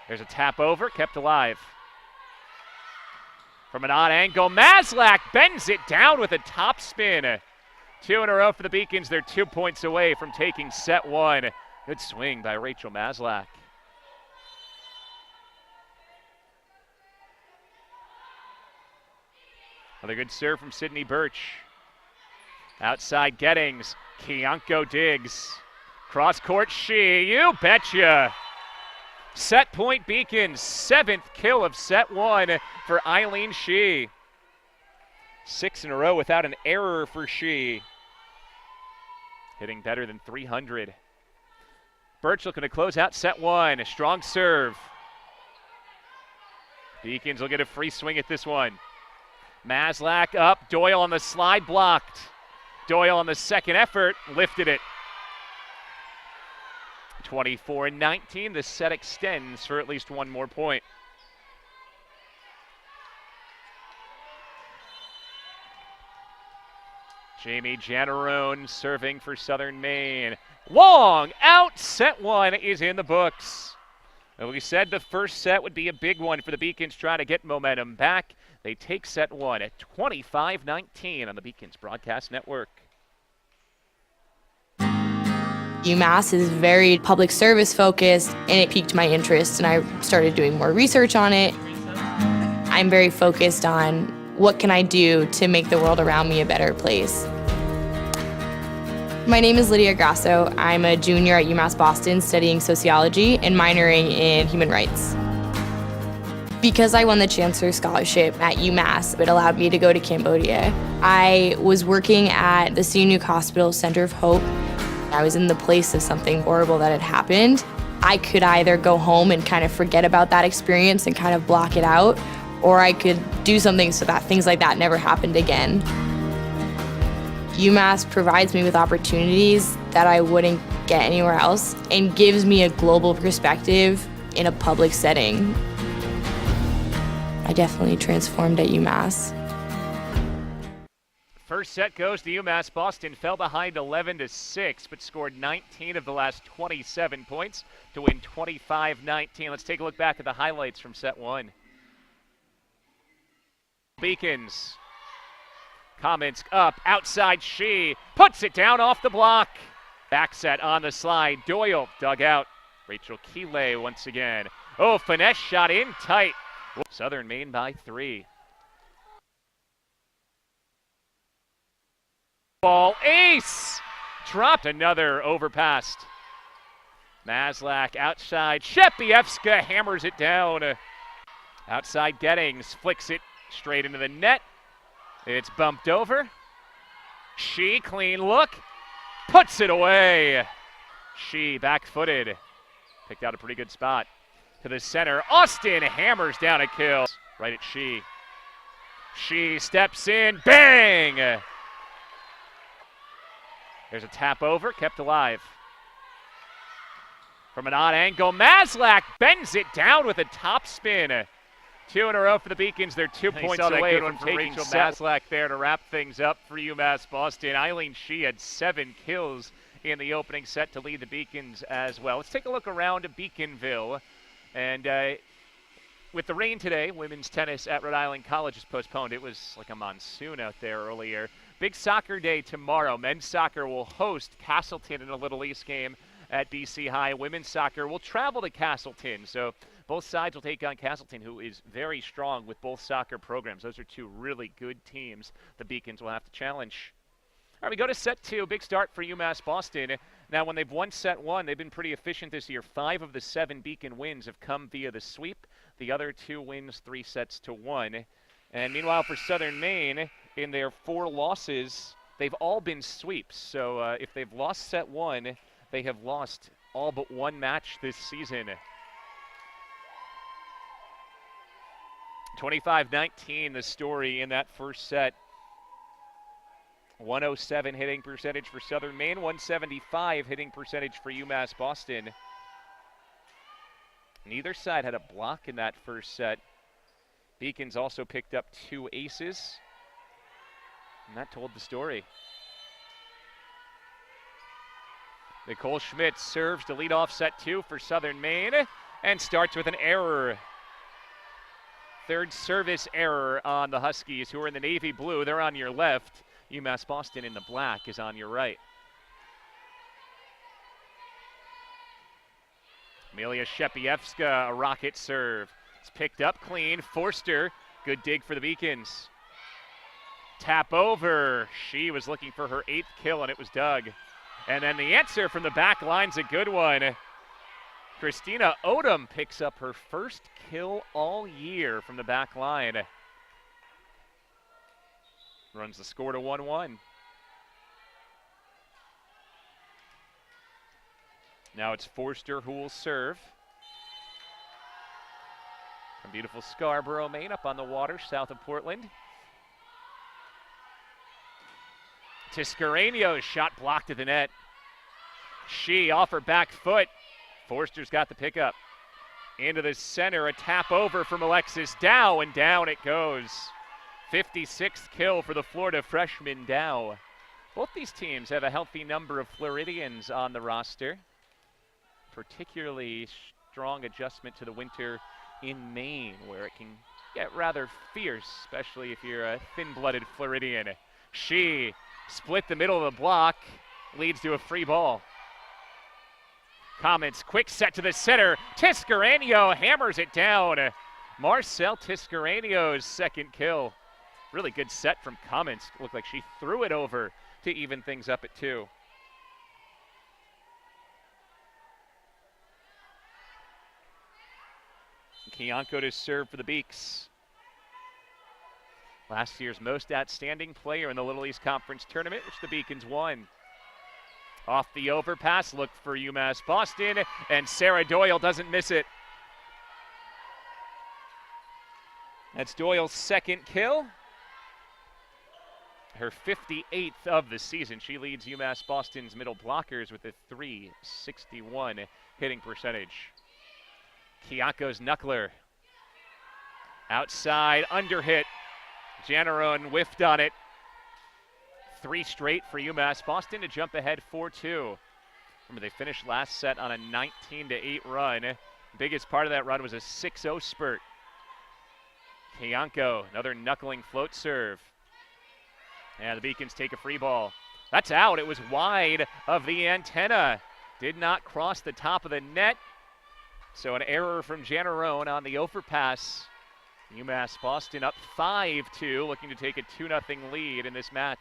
There's a tap over, kept alive. From an odd angle, Maslak bends it down with a top spin. 2 in a row for the Beacons. They're 2 points away from taking set 1. Good swing by Rachel Maslak. Another good serve from Sydney Birch. Outside Gettings. Kiyanko digs. Cross court She, you betcha. Set point Beacons, 7th kill of set 1 for Eileen She. 6 in a row without an error for She. Hitting better than 300. Birch looking to close out set 1, a strong serve. Beacons will get a free swing at this one. Maslak up, Doyle on the slide blocked. Doyle on the second effort, lifted it. 24-19, the set extends for at least one more point. Jamie Janarone serving for Southern Maine. Long out, set one is in the books. And we said the first set would be a big one for the Beacons trying to get momentum back. They take set one at 25-19 on the Beacons Broadcast Network. UMass is very public service focused, and it piqued my interest, and I started doing more research on it. I'm very focused on what can I do to make the world around me a better place. My name is Lydia Grasso. I'm a junior at UMass Boston studying sociology and minoring in human rights. Because I won the Chancellor Scholarship at UMass, it allowed me to go to Cambodia. I was working at the Sihanouk Hospital Center of Hope. I was in the place of something horrible that had happened. I could either go home and kind of forget about that experience and kind of block it out, or I could do something so that things like that never happened again. UMass provides me with opportunities that I wouldn't get anywhere else and gives me a global perspective in a public setting. I definitely transformed at UMass. First set goes to UMass Boston, fell behind 11-6, but scored 19 of the last 27 points to win 25-19. Let's take a look back at the highlights from set one. Beacons. Comments up, outside She, puts it down off the block. Back set on the slide, Doyle dug out. Rachel Keeley once again. Oh, finesse shot in tight. Southern Maine by 3. Ball ace! Dropped another overpassed. Maslak outside. Shepievska hammers it down. Outside Gettings flicks it straight into the net. It's bumped over. She, clean look. Puts it away. She back-footed. Picked out a pretty good spot. To the center. Austin hammers down a kill. Right at She. She steps in. Bang! There's a tap over, kept alive. From an odd angle, Maslak bends it down with a top spin. 2 in a row for the Beacons. They're 2 points away from taking Rachel Maslak there to wrap things up for UMass Boston. Eileen She had 7 kills in the opening set to lead the Beacons as well. Let's take a look around Beaconville. And with the rain today, women's tennis at Rhode Island College is postponed. It was like a monsoon out there earlier. Big soccer day tomorrow. Men's soccer will host Castleton in a Little East game at BC High. Women's soccer will travel to Castleton. So both sides will take on Castleton, who is very strong with both soccer programs. Those are 2 really good teams the Beacons will have to challenge. All right, we go to set 2. Big start for UMass Boston. Now, when they've won set 1, they've been pretty efficient this year. 5 of the 7 Beacon wins have come via the sweep. The other 2 wins, 3 sets to 1. And meanwhile, for Southern Maine, in their 4 losses, they've all been sweeps. So if they've lost set 1, they have lost all but 1 match this season. 25-19, the story in that first set. 107 hitting percentage for Southern Maine, 175 hitting percentage for UMass Boston. Neither side had a block in that first set. Beacons also picked up 2 aces, and that told the story. Nicole Schmidt serves to lead off set 2 for Southern Maine and starts with an error. Third service error on the Huskies, who are in the navy blue. They're on your left. UMass Boston in the black is on your right. Amelia Shepievska, a rocket serve. It's picked up clean. Forster, good dig for the Beacons. Tap over. She was looking for her 8th kill, and it was dug. And then the answer from the back line's a good one. Christina Odom picks up her first kill all year from the back line. Runs the score to 1-1. Now it's Forster who will serve. From beautiful Scarborough, Maine, up on the water south of Portland. Tiscareño's shot blocked at the net. She off her back foot. Forster's got the pickup. Into the center, a tap over from Alexis Dow, and down it goes. 56th kill for the Florida freshman Dow. Both these teams have a healthy number of Floridians on the roster. Particularly strong adjustment to the winter in Maine, where it can get rather fierce, especially if you're a thin-blooded Floridian. She split the middle of the block, leads to a free ball. Comets, quick set to the center. Tiscareño hammers it down. Marcel Tiscareño's second kill. Really good set from Comets. Looked like she threw it over to even things up at 2. Kiyanko to serve for the Beaks. Last year's most outstanding player in the Little East Conference tournament, which the Beacons won. Off the overpass, looked for UMass Boston, and Sarah Doyle doesn't miss it. That's Doyle's second kill. Her 58th of the season. She leads UMass Boston's middle blockers with a .361 hitting percentage. Kiyanko's knuckler. Outside, under hit. Janaron whiffed on it. 3 straight for UMass Boston to jump ahead 4-2. Remember, they finished last set on a 19-8 run. Biggest part of that run was a 6-0 spurt. Kiyanko, another knuckling float serve. And the Beacons take a free ball. That's out. It was wide of the antenna. Did not cross the top of the net. So an error from Janaron on the overpass. UMass Boston up 5-2, looking to take a 2-0 lead in this match.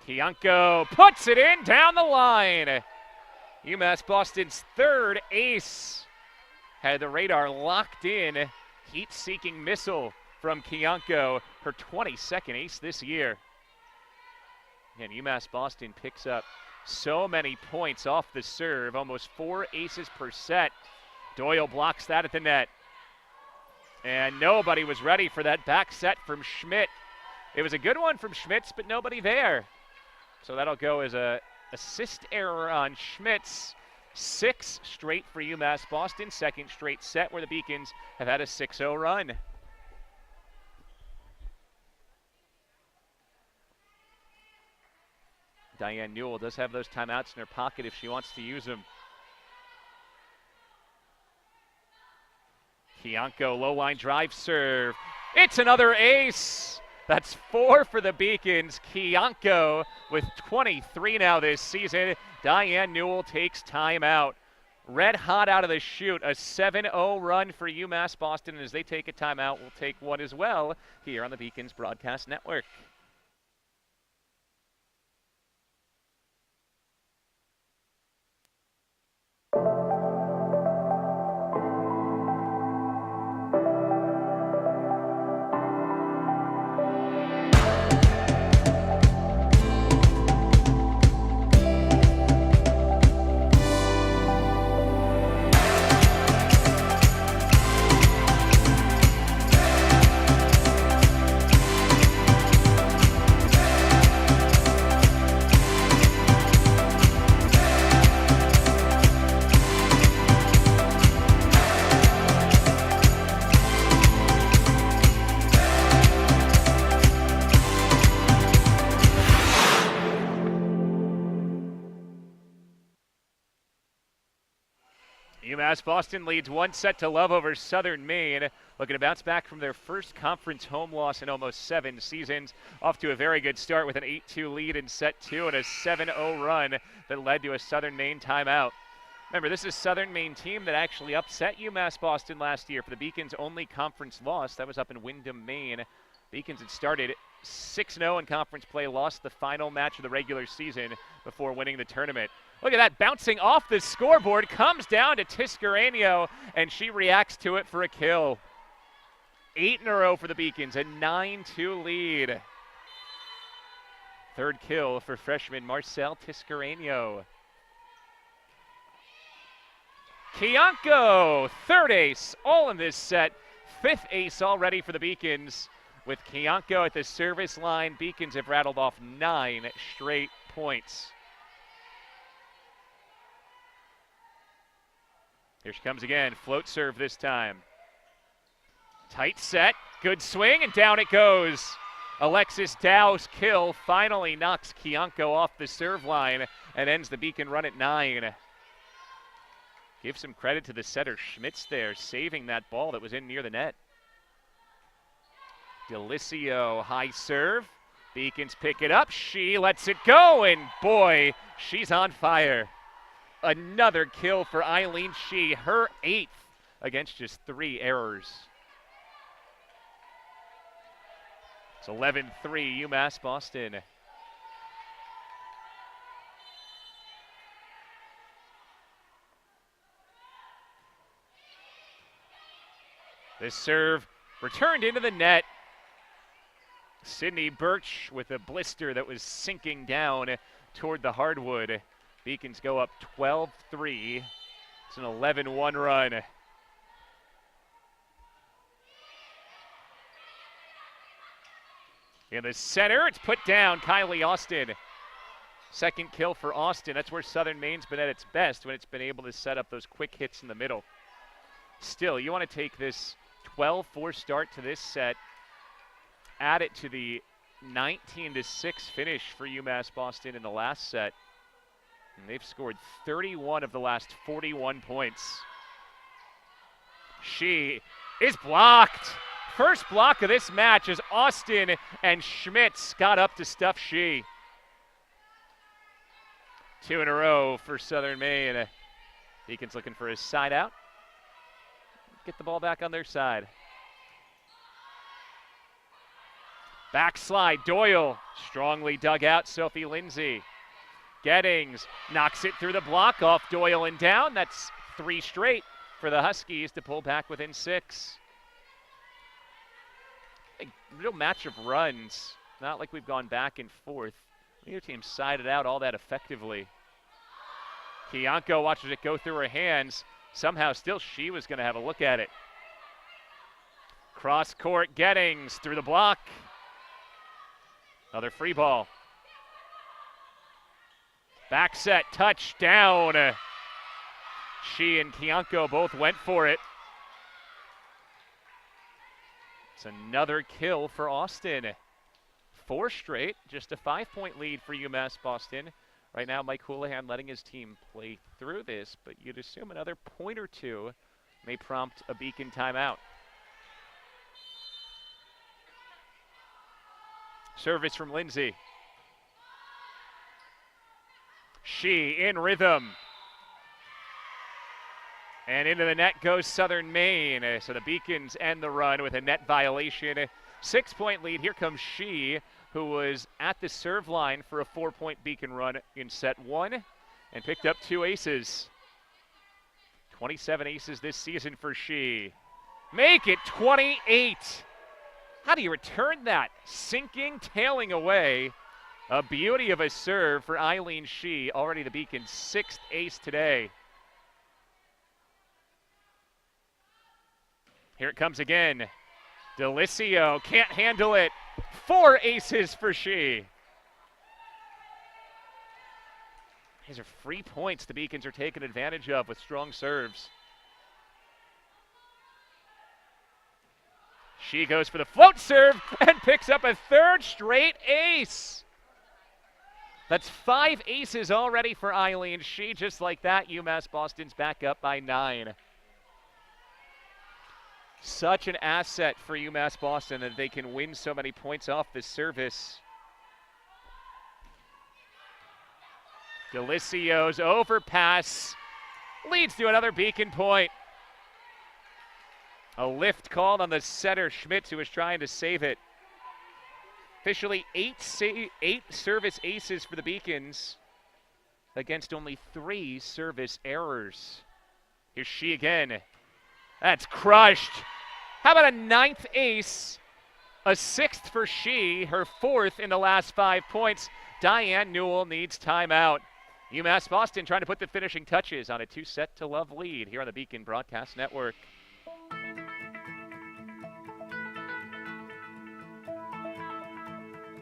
Kiyanko puts it in down the line. UMass Boston's third ace. Had the radar locked in. Heat-seeking missile from Kiyanko, her 22nd ace this year. And UMass Boston picks up so many points off the serve, almost 4 aces per set. Doyle blocks that at the net. And nobody was ready for that back set from Schmidt. It was a good one from Schmitz, but nobody there. So that'll go as a assist error on Schmitz. 6 straight for UMass Boston, second straight set where the Beacons have had a 6-0 run. Diane Newell does have those timeouts in her pocket if she wants to use them. Kiyanko, low line drive serve. It's another ace. That's 4 for the Beacons. Kiyanko with 23 now this season. Diane Newell takes timeout. Red hot out of the chute. A 7-0 run for UMass Boston. And as they take a timeout, we'll take one as well here on the Beacons Broadcast Network. UMass Boston leads 1-0 over Southern Maine. Looking to bounce back from their first conference home loss in almost 7 seasons. Off to a very good start with an 8-2 lead in set 2 and a 7-0 run that led to a Southern Maine timeout. Remember, this is Southern Maine team that actually upset UMass Boston last year for the Beacons' only conference loss. That was up in Windham, Maine. Beacons had started 6-0 in conference play, lost the final match of the regular season before winning the tournament. Look at that, bouncing off the scoreboard, comes down to Tiscareño, and she reacts to it for a kill. 8 in a row for the Beacons, a 9-2 lead. Third kill for freshman Marcel Tiscareño. Kiyanko, third ace, all in this set. Fifth ace already for the Beacons. With Kiyanko at the service line, Beacons have rattled off 9 straight points. Here she comes again, float serve this time. Tight set, good swing, and down it goes. Alexis Dow's kill finally knocks Kiyanko off the serve line and ends the Beacon run at 9. Give some credit to the setter Schmitz there, saving that ball that was in near the net. Delicio, high serve. Beacons pick it up. She lets it go, and boy, she's on fire. Another kill for Eileen She, her 8th against just 3 errors. It's 11-3 UMass Boston. This serve returned into the net. Sydney Birch with a blister that was sinking down toward the hardwood. Beacons go up 12-3. It's an 11-1 run. In the center, it's put down. Kylie Austin. Second kill for Austin. That's where Southern Maine's been at its best, when it's been able to set up those quick hits in the middle. Still, you want to take this 12-4 start to this set, add it to the 19-6 finish for UMass Boston in the last set. And they've scored 31 of the last 41 points. She is blocked. First block of this match as Austin and Schmitz got up to stuff She. 2 in a row for Southern Maine. Beacons looking for his side out. Get the ball back on their side. Backslide, Doyle, strongly dug out, Sophie Lindsay. Gettings knocks it through the block, off Doyle and down. That's 3 straight for the Huskies to pull back within 6. A real match of runs, not like we've gone back and forth. Neither team sided out all that effectively. Kiyanko watches it go through her hands. Somehow still She was going to have a look at it. Cross court, Gettings through the block. Another free ball. Back set, touchdown. She and Kiyanko both went for it. It's another kill for Austin. 4 straight, just a 5-point lead for UMass Boston. Right now, Mike Houlihan letting his team play through this, but you'd assume another point or two may prompt a Beacon timeout. Service from Lindsay. She in rhythm. And into the net goes Southern Maine. So the Beacons end the run with a net violation. 6-point lead. Here comes She, who was at the serve line for a 4-point Beacon run in set 1 and picked up 2 aces. 27 aces this season for She. Make it 28. How do you return that? Sinking, tailing away. A beauty of a serve for Eileen She, already the Beacon's 6th ace today. Here it comes again. Delicio can't handle it. 4 aces for She. These are free points the Beacons are taking advantage of with strong serves. She goes for the float serve and picks up a 3rd straight ace. That's 5 aces already for Eileen She. Just like that, UMass Boston's back up by 9. Such an asset for UMass Boston that they can win so many points off this service. Delicio's overpass leads to another Beacon point. A lift called on the setter Schmitz, who was trying to save it. Officially 8 service aces for the Beacons against only 3 service errors. Here's She again. That's crushed. How about a 9th ace? A 6th for She, her 4th in the last 5 points. Diane Newell needs timeout. UMass Boston trying to put the finishing touches on a 2-set-to-love lead here on the Beacon Broadcast Network.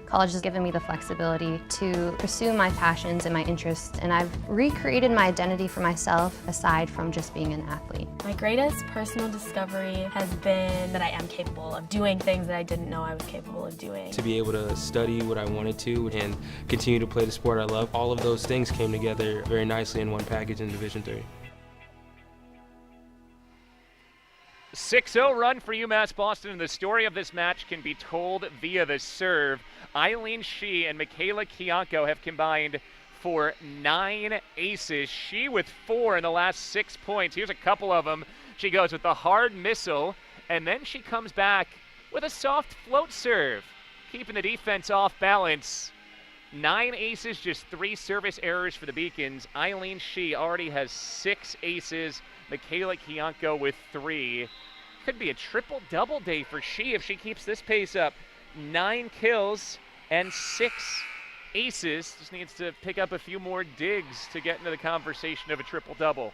College has given me the flexibility to pursue my passions and my interests, and I've recreated my identity for myself aside from just being an athlete. My greatest personal discovery has been that I am capable of doing things that I didn't know I was capable of doing. To be able to study what I wanted to and continue to play the sport I love, all of those things came together very nicely in one package in Division III. 6-0 run for UMass Boston, and the story of this match can be told via the serve. Eileen She and Michaela Kianko have combined for 9 aces. She with 4 in the last 6 points. Here's a couple of them. She goes with the hard missile, and then she comes back with a soft float serve, keeping the defense off balance. 9 aces, just 3 service errors for the Beacons. Eileen She already has 6 aces. Michaela Kianko with 3. Could be a triple-double day for She if she keeps this pace up. 9 kills and 6 aces. Just needs to pick up a few more digs to get into the conversation of a triple-double.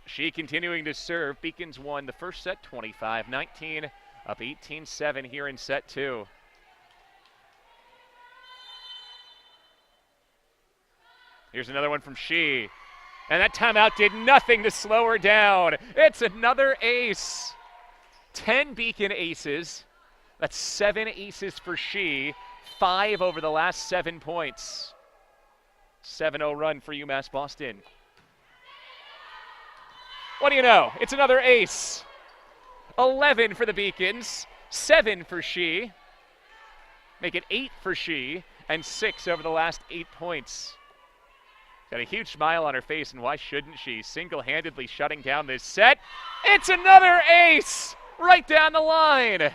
She continuing to serve. Beacons won the first set 25-19, up 18-7 here in set 2. Here's another one from She. And that timeout did nothing to slow her down. It's another ace. 10 Beacon aces. That's 7 aces for She. 5 over the last 7 points. 7-0 run for UMass Boston. What do you know? It's another ace. 11 for the Beacons. 7 for She. Make it 8 for She. And 6 over the last 8 points. Got a huge smile on her face, and why shouldn't she? Single-handedly shutting down this set. It's another ace right down the line.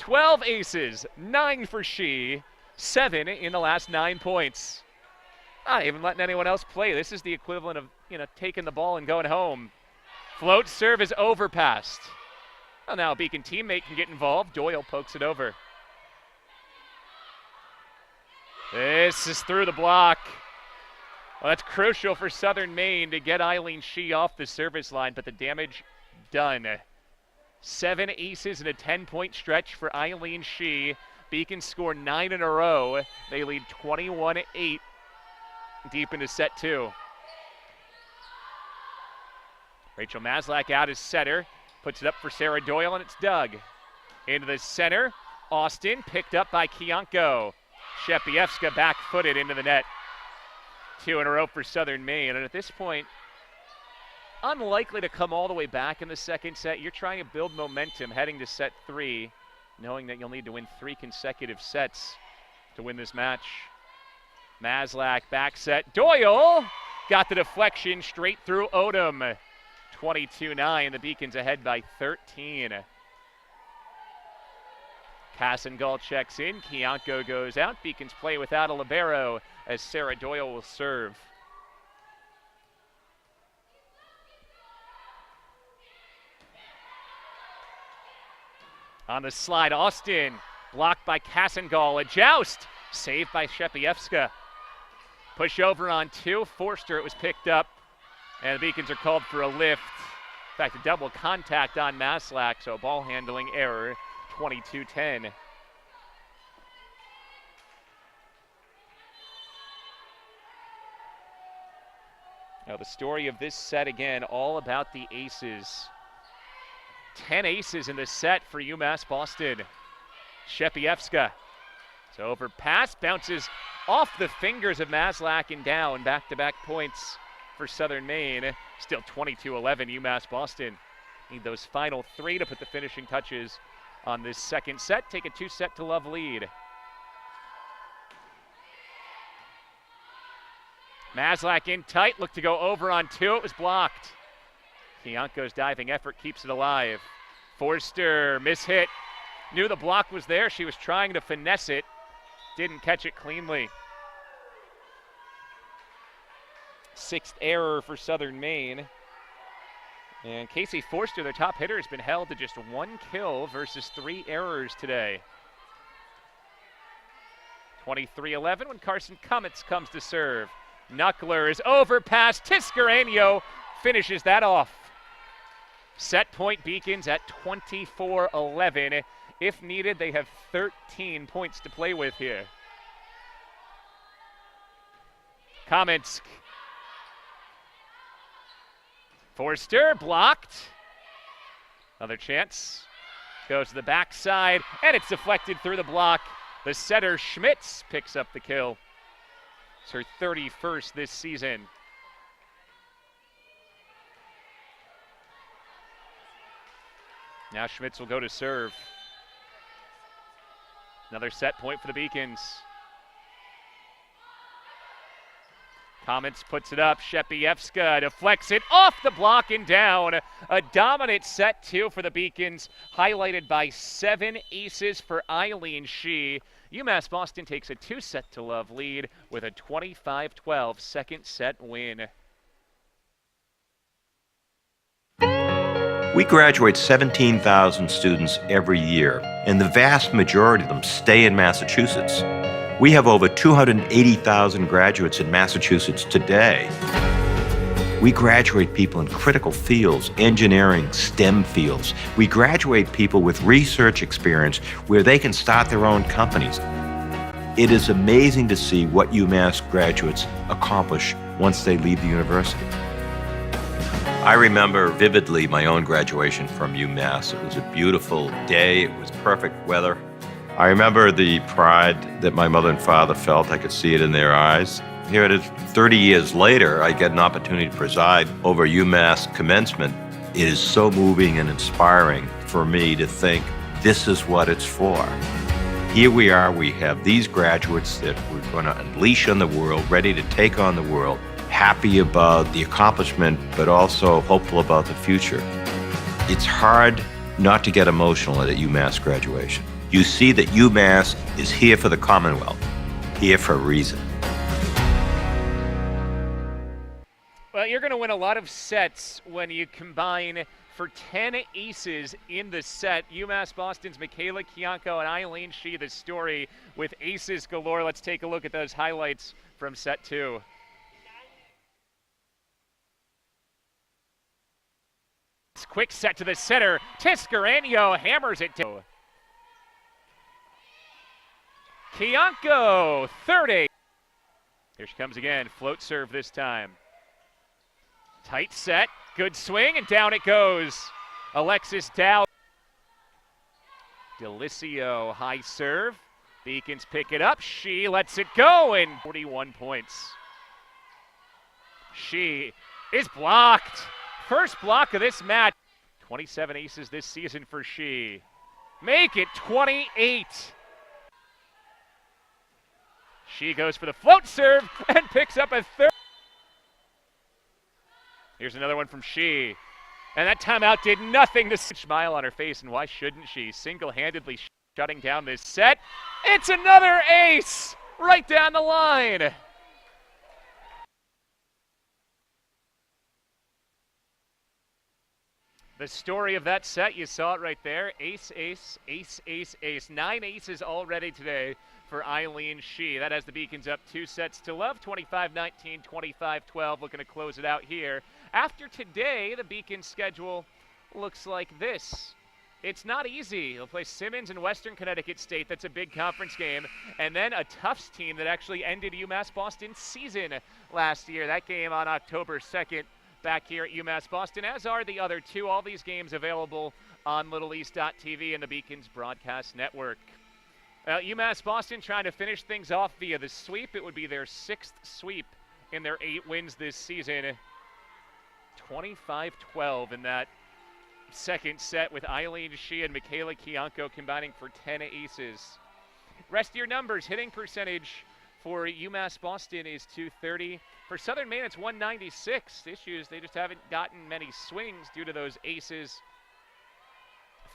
12 aces, 9 for She, 7 in the last 9 points. Not even letting anyone else play. This is the equivalent of, taking the ball and going home. Float serve is overpassed. Well, now a Beacon teammate can get involved. Doyle pokes it over. This is through the block. Well, that's crucial for Southern Maine to get Eileen She off the service line, but the damage done. 7 aces in a 10-point stretch for Eileen She. Beacons score 9 in a row. They lead 21-8 deep into set 2. Rachel Maslak out as setter. Puts it up for Sarah Doyle, and it's dug. Into the center. Austin picked up by Kianko. Shepievska back-footed into the net. 2 in a row for Southern Maine. And at this point, unlikely to come all the way back in the second set. You're trying to build momentum heading to set 3, knowing that you'll need to win 3 consecutive sets to win this match. Maslak back set. Doyle got the deflection straight through Odom. 22-9. The Beacons ahead by 13. Kassengall checks in. Kianko goes out. Beacons play without a libero as Sarah Doyle will serve. On the slide, Austin blocked by Kassengall. A joust saved by Shepievska. Push over on 2. Forster, it was picked up. And the Beacons are called for a lift. In fact, a double contact on Maslak, so ball handling error. 22-10. Now the story of this set again, all about the aces. 10 aces in the set for UMass Boston. Shepievska. So over pass, bounces off the fingers of Maslak and down. Back-to-back points for Southern Maine. Still 22-11 UMass Boston. Need those final 3 to put the finishing touches on this second set. Take a 2-set-to-love lead. Maslak in tight, looked to go over on 2. It was blocked. Kianko's diving effort keeps it alive. Forster, mishit. Knew the block was there. She was trying to finesse it. Didn't catch it cleanly. 6th error for Southern Maine. And Casey Forster, their top hitter, has been held to just 1 kill versus 3 errors today. 23-11 when Carson Cummins comes to serve. Knuckler is overpassed. Tiscareño finishes that off. Set point Beacons at 24-11. If needed, they have 13 points to play with here. Kamensk. Forster blocked. Another chance. Goes to the backside, and it's deflected through the block. The setter, Schmitz, picks up the kill. It's her 31st this season. Now Schmitz will go to serve. Another set point for the Beacons. Kamensk puts it up. Shepievska deflects it off the block and down. A dominant set, too, for the Beacons, highlighted by 7 aces for Eileen She. UMass Boston takes a 2-set-to-love lead with a 25-12 second set win. We graduate 17,000 students every year, and the vast majority of them stay in Massachusetts. We have over 280,000 graduates in Massachusetts today. We graduate people in critical fields, engineering, STEM fields. We graduate people with research experience where they can start their own companies. It is amazing to see what UMass graduates accomplish once they leave the university. I remember vividly my own graduation from UMass. It was a beautiful day. It was perfect weather. I remember the pride that my mother and father felt. I could see it in their eyes. Here it is, 30 years later, I get an opportunity to preside over UMass commencement. It is so moving and inspiring for me to think this is what it's for. Here we are, we have these graduates that we're going to unleash on the world, ready to take on the world, happy about the accomplishment, but also hopeful about the future. It's hard not to get emotional at a UMass graduation. You see that UMass is here for the Commonwealth, here for a reason. Well, you're going to win a lot of sets when you combine for 10 aces in the set. UMass Boston's Michaela Kianko and Eileen She, the story with aces galore. Let's take a look at those highlights from set 2. Quick set to the center. Tiscareño hammers it to Kianko, 30. Here she comes again. Float serve this time. Tight set. Good swing, and down it goes. Alexis Dow. Delicio, high serve. Beacons pick it up. She lets it go, and 41 points. She is blocked. First block of this match. 27 aces this season for She. Make it 28. She goes for the float serve and picks up a third. Here's another one from She. And that timeout did nothing to smile on her face, and why shouldn't she? Single-handedly shutting down this set. It's another ace right down the line. The story of that set, you saw it right there. Ace, ace, ace, ace, ace. 9 aces already today for Eileen She. That has the Beacons up 2-sets-to-love, 25-19, 25-12. Looking to close it out here. After today, the Beacons schedule looks like this. It's not easy. They'll play Simmons and Western Connecticut State. That's a big conference game. And then a Tufts team that actually ended UMass Boston's season last year. That game on October 2nd. Back here at UMass Boston, as are the other 2. All these games available on LittleEast.tv and the Beacons Broadcast Network. UMass Boston trying to finish things off via the sweep. It would be their 6th sweep in their 8 wins this season. 25-12 in that second set with Eileen She and Michaela Kianko combining for 10 aces. Rest of your numbers, hitting percentage for UMass Boston is .230. For Southern Maine, it's .196. Issues, they just haven't gotten many swings due to those aces.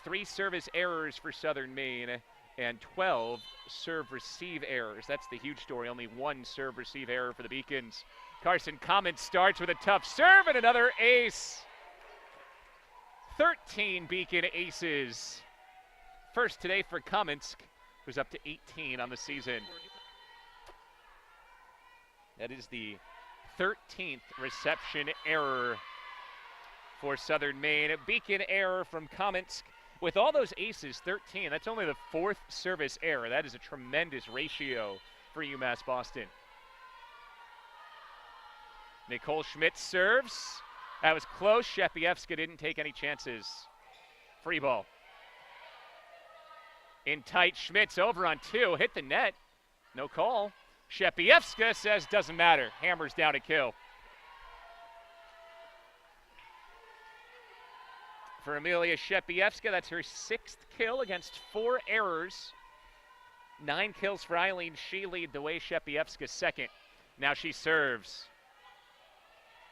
3 service errors for Southern Maine and 12 serve-receive errors. That's the huge story. Only 1 serve-receive error for the Beacons. Carson Kamensk starts with a tough serve and another ace. 13 Beacon aces. First today for Kamensk, who's up to 18 on the season. That is the 13th reception error for Southern Maine. A Beacon error from Kamensk. With all those aces, 13, that's only the 4th service error. That is a tremendous ratio for UMass Boston. Nicole Schmidt serves. That was close. Shepievska didn't take any chances. Free ball. In tight, Schmidt's over on 2. Hit the net. No call. Shepievska says doesn't matter. Hammers down a kill. For Amelia Shepievska, that's her 6th kill against 4 errors. 9 kills for Eileen She lead the way. Shepievska second. Now she serves.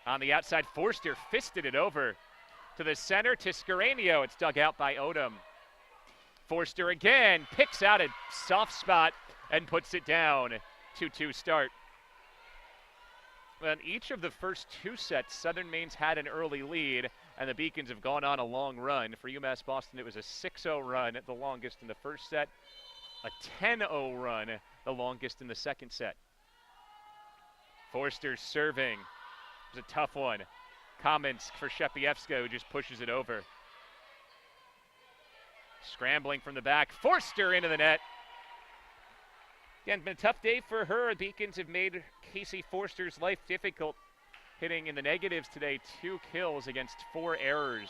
On the outside, Forster fisted it over to the center. Tiscareño, it's dug out by Odom. Forster again picks out a soft spot and puts it down. 2-2 start. Well, in each of the first 2 sets, Southern Maine's had an early lead, and the Beacons have gone on a long run. For UMass Boston, it was a 6-0 run, the longest in the first set. A 10-0 run, the longest in the second set. Forster serving. It was a tough one. Kamensk for Shepievska, who just pushes it over. Scrambling from the back. Forster into the net. Again, been a tough day for her. Beacons have made Casey Forster's life difficult, hitting in the negatives today. 2 kills against 4 errors.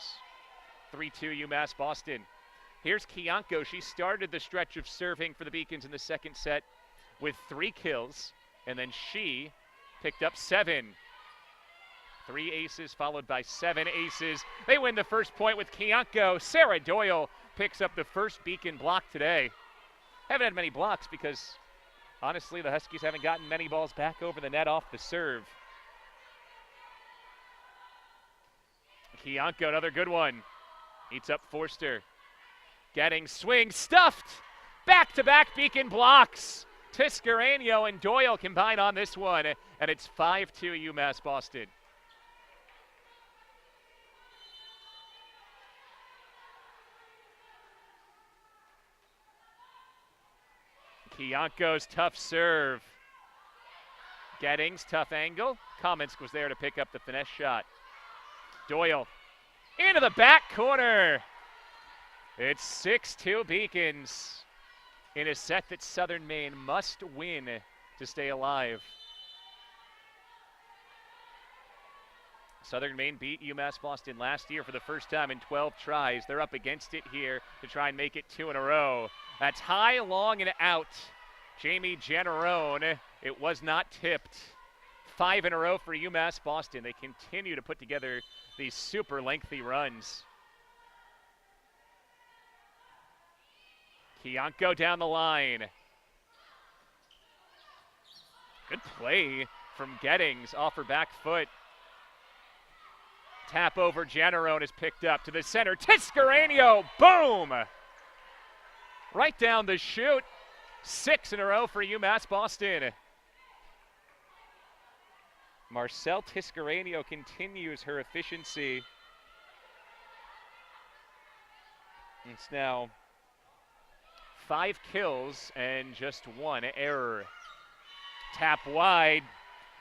3-2 UMass Boston. Here's Kiyanko. She started the stretch of serving for the Beacons in the second set with 3 kills, and then she picked up 7. 3 aces followed by 7 aces. They win the first point with Kiyanko. Sarah Doyle picks up the first Beacon block today. Haven't had many blocks because, honestly, the Huskies haven't gotten many balls back over the net off the serve. Kiyanko, another good one. Eats up Forster. Getting swing stuffed. Back-to-back Beacon blocks. Tiscareño and Doyle combine on this one, and it's 5-2 UMass Boston. Kiyanko's tough serve. Gettings, tough angle. Kamensk was there to pick up the finesse shot. Doyle into the back corner. It's 6-2 Beacons in a set that Southern Maine must win to stay alive. Southern Maine beat UMass Boston last year for the first time in 12 tries. They're up against it here to try and make it 2 in a row. That's high, long, and out. Jamie Generone, it was not tipped. 5 in a row for UMass Boston. They continue to put together these super lengthy runs. Kiyanko down the line. Good play from Gettings off her back foot. Tap over Generone is picked up to the center. Tiscareño, boom! Right down the chute. 6 in a row for UMass Boston. Marcel Tiscareño continues her efficiency. It's now 5 kills and just 1 error. Tap wide.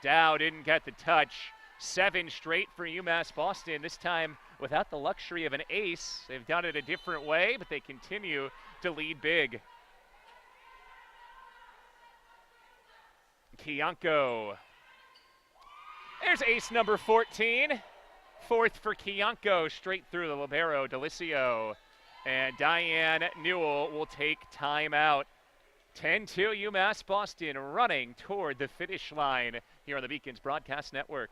Dow didn't get the touch. 7 straight for UMass Boston, this time without the luxury of an ace. They've done it a different way, but they continue to lead big. Kiyanko. There's ace number 14. 4th for Kiyanko, straight through the libero, Delicio. And Diane Newell will take time out. 10-2 UMass Boston running toward the finish line here on the Beacons Broadcast Network.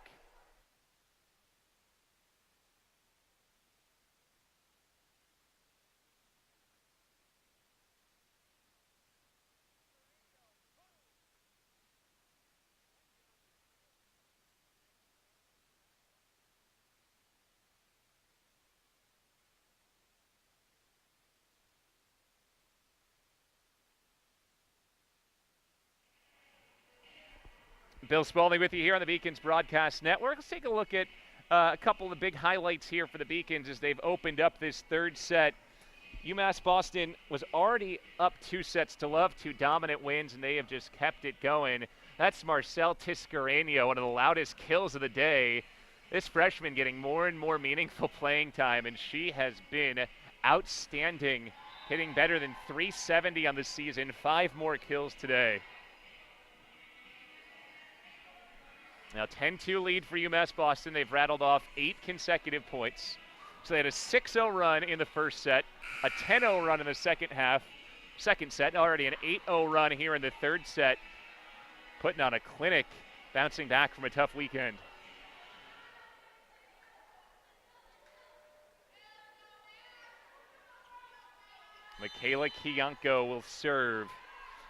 Bill Spalding with you here on the Beacons Broadcast Network. Let's take a look at a couple of the big highlights here for the Beacons as they've opened up this third set. UMass Boston was already up 2 sets to love, 2 dominant wins, and they have just kept it going. That's Marcel Tiscareño, one of the loudest kills of the day. This freshman getting more and more meaningful playing time, and she has been outstanding, hitting better than 370 on the season, 5 more kills today. Now 10-2 lead for UMass Boston. They've rattled off 8 consecutive points. So they had a 6-0 run in the first set, a 10-0 run in the second set, already an 8-0 run here in the third set, putting on a clinic, bouncing back from a tough weekend. Michaela Kiyanko will serve.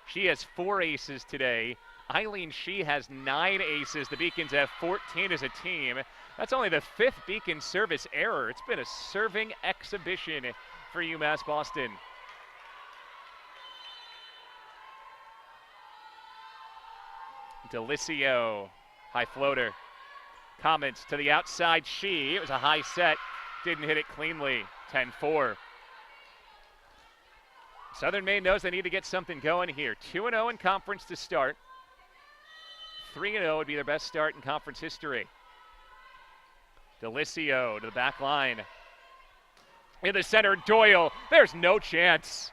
She has 4 aces today. Eileen She has 9 aces. The Beacons have 14 as a team. That's only the 5th Beacon service error. It's been a serving exhibition for UMass Boston. Delicio, high floater. Comments to the outside, She. It was a high set. Didn't hit it cleanly. 10-4. Southern Maine knows they need to get something going here. 2-0 in conference to start. 3-0 would be their best start in conference history. Delicio to the back line. In the center, Doyle. There's no chance.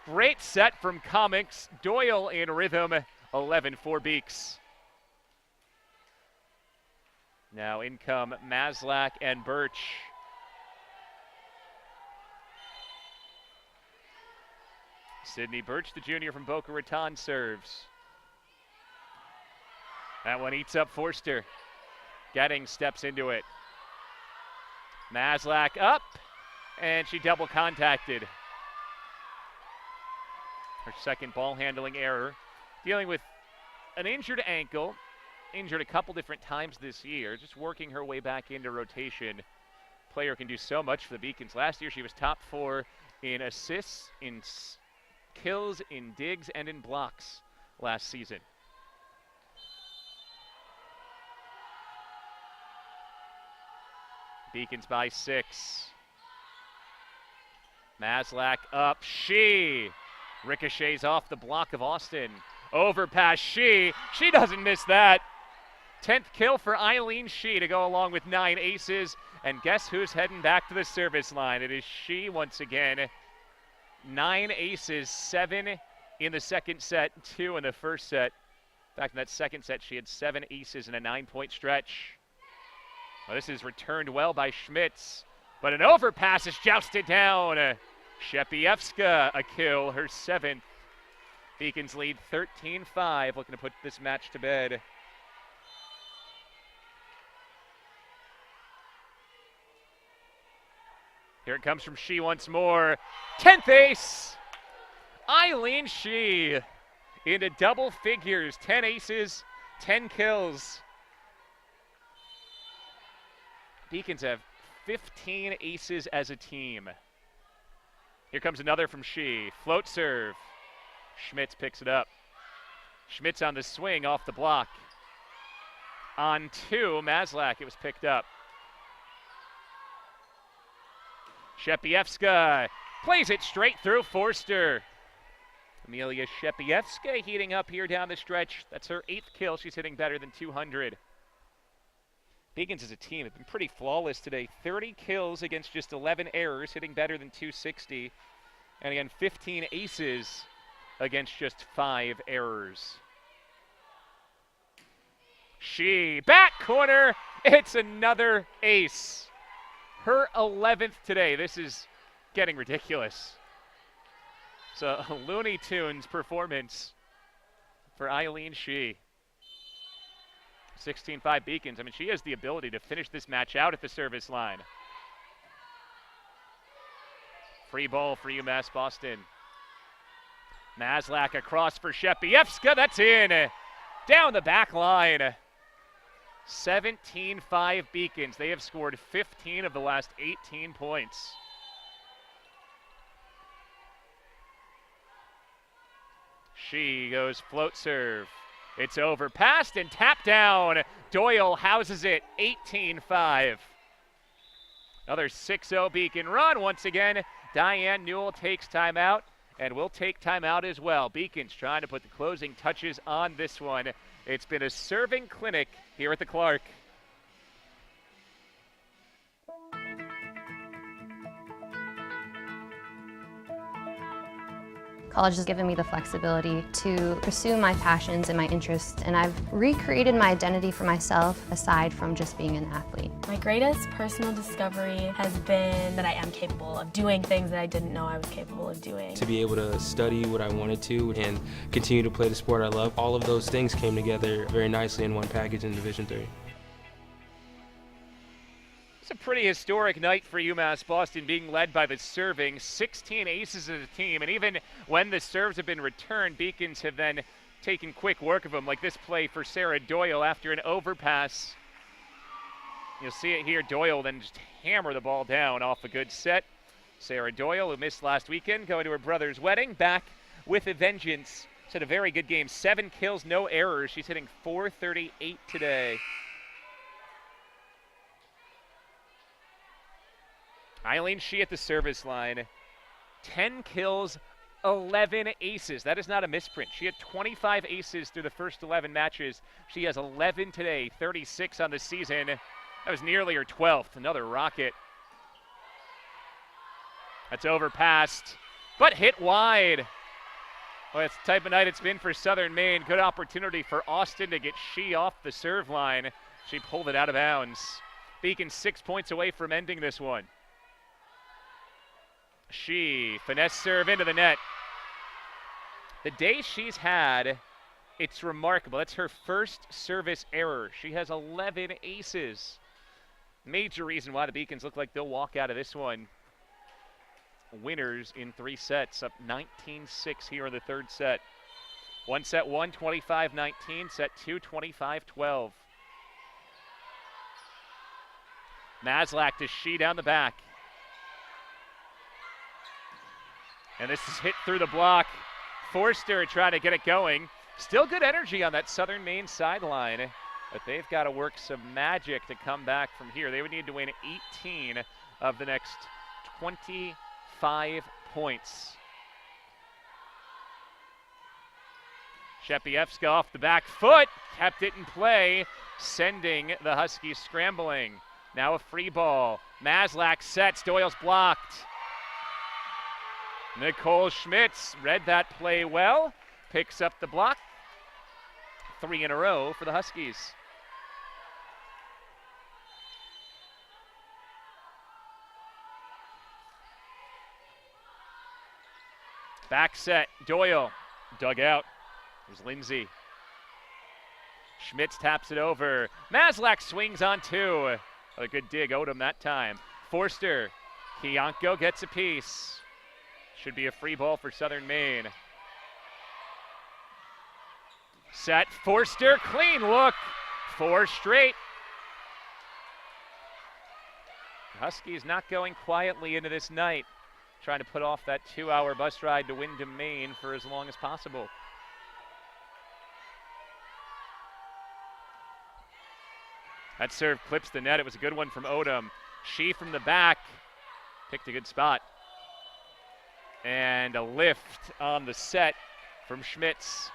Great set from Comics. Doyle in rhythm. 11-4 Beaks. Now in come Maslak and Birch. Sydney Birch, the junior from Boca Raton, serves. That one eats up Forster. Getting steps into it. Maslak up, and she double contacted. Her second ball handling error. Dealing with an injured ankle, injured a couple different times this year, just working her way back into rotation. Player can do so much for the Beacons. Last year she was top 4 in assists, in kills, in digs, and in blocks last season. Beacons by 6. Maslak up, She ricochets off the block of Austin. Overpass, She doesn't miss that. 10th kill for Eileen She to go along with 9 aces. And guess who's heading back to the service line? It is She once again. 9 aces, 7 in the second set, 2 in the first set. In fact, in that second set, she had 7 aces in a 9-point stretch. Well, this is returned well by Schmitz, but an overpass is jousted down. Shepievska a kill, her 7th. Beacons lead 13-5, looking to put this match to bed. Here it comes from She once more. 10th ace! Eileen She into double figures, 10 aces, 10 kills. Beacons have 15 aces as a team. Here comes another from She. Float serve. Schmitz picks it up. Schmitz on the swing off the block. On 2, Maslak, it was picked up. Shepievska plays it straight through Forster. Amelia Shepievska heating up here down the stretch. That's her 8th kill. She's hitting better than 200. Beacons as a team have been pretty flawless today. 30 kills against just 11 errors, hitting better than 260. And again, 15 aces against just 5 errors. She, back corner, it's another ace. Her 11th today. This is getting ridiculous. It's a Looney Tunes performance for Eileen She. 16-5 Beacons. I mean, she has the ability to finish this match out at the service line. Free ball for UMass Boston. Maslak across for Shepievska. That's in. Down the back line. 17-5 Beacons. They have scored 15 of the last 18 points. She goes float serve. It's overpassed and tapped down. Doyle houses it, 18-5. Another 6-0 Beacon run. Once again, Diane Newell takes timeout, and will take timeout as well. Beacons trying to put the closing touches on this one. It's been a serving clinic here at the Clark. College has given me the flexibility to pursue my passions and my interests, and I've recreated my identity for myself aside from just being an athlete. My greatest personal discovery has been that I am capable of doing things that I didn't know I was capable of doing. To be able to study what I wanted to and continue to play the sport I love, all of those things came together very nicely in one package in Division III. It's a pretty historic night for UMass Boston, being led by the serving, 16 aces as a team, and even when the serves have been returned, Beacons have then taken quick work of them, like this play for Sarah Doyle after an overpass. You'll see it here. Doyle then just hammer the ball down off a good set. Sarah Doyle, who missed last weekend, going to her brother's wedding, back with a vengeance. She's had a very good game. 7 kills, no errors. She's hitting .438 today. Eileen She at the service line, 10 kills, 11 aces. That is not a misprint. She had 25 aces through the first 11 matches. She has 11 today, 36 on the season. That was nearly her 12th. Another rocket. That's overpassed, but hit wide. Well, that's the type of night it's been for Southern Maine. Good opportunity for Austin to get She off the serve line. She pulled it out of bounds. Beacon 6 points away from ending this one. She, finesse serve into the net. The day she's had, it's remarkable. That's her first service error. She has 11 aces. Major reason why the Beacons look like they'll walk out of this one winners in 3 sets, up 19-6 here in the third set. Set 1, 25-19, set 2, 25-12. Maslak to She down the back. And this is hit through the block. Forster trying to get it going. Still good energy on that Southern Maine sideline, but they've got to work some magic to come back from here. They would need to win 18 of the next 25 points. Shepievska off the back foot, kept it in play, sending the Huskies scrambling. Now a free ball. Maslak sets, Doyle's blocked. Nicole Schmitz read that play well, picks up the block. 3 in a row for the Huskies. Back set, Doyle, dug out. There's Lindsay. Schmitz taps it over. Maslak swings on 2. A good dig, Odom that time. Forster, Kiyanko gets a piece. Should be a free ball for Southern Maine. Set, Forster, clean look. 4 straight. Huskies not going quietly into this night, trying to put off that 2-hour bus ride to Windham, Maine for as long as possible. That serve clips the net. It was a good one from Odom. She from the back picked a good spot. And a lift on the set from Schmitz.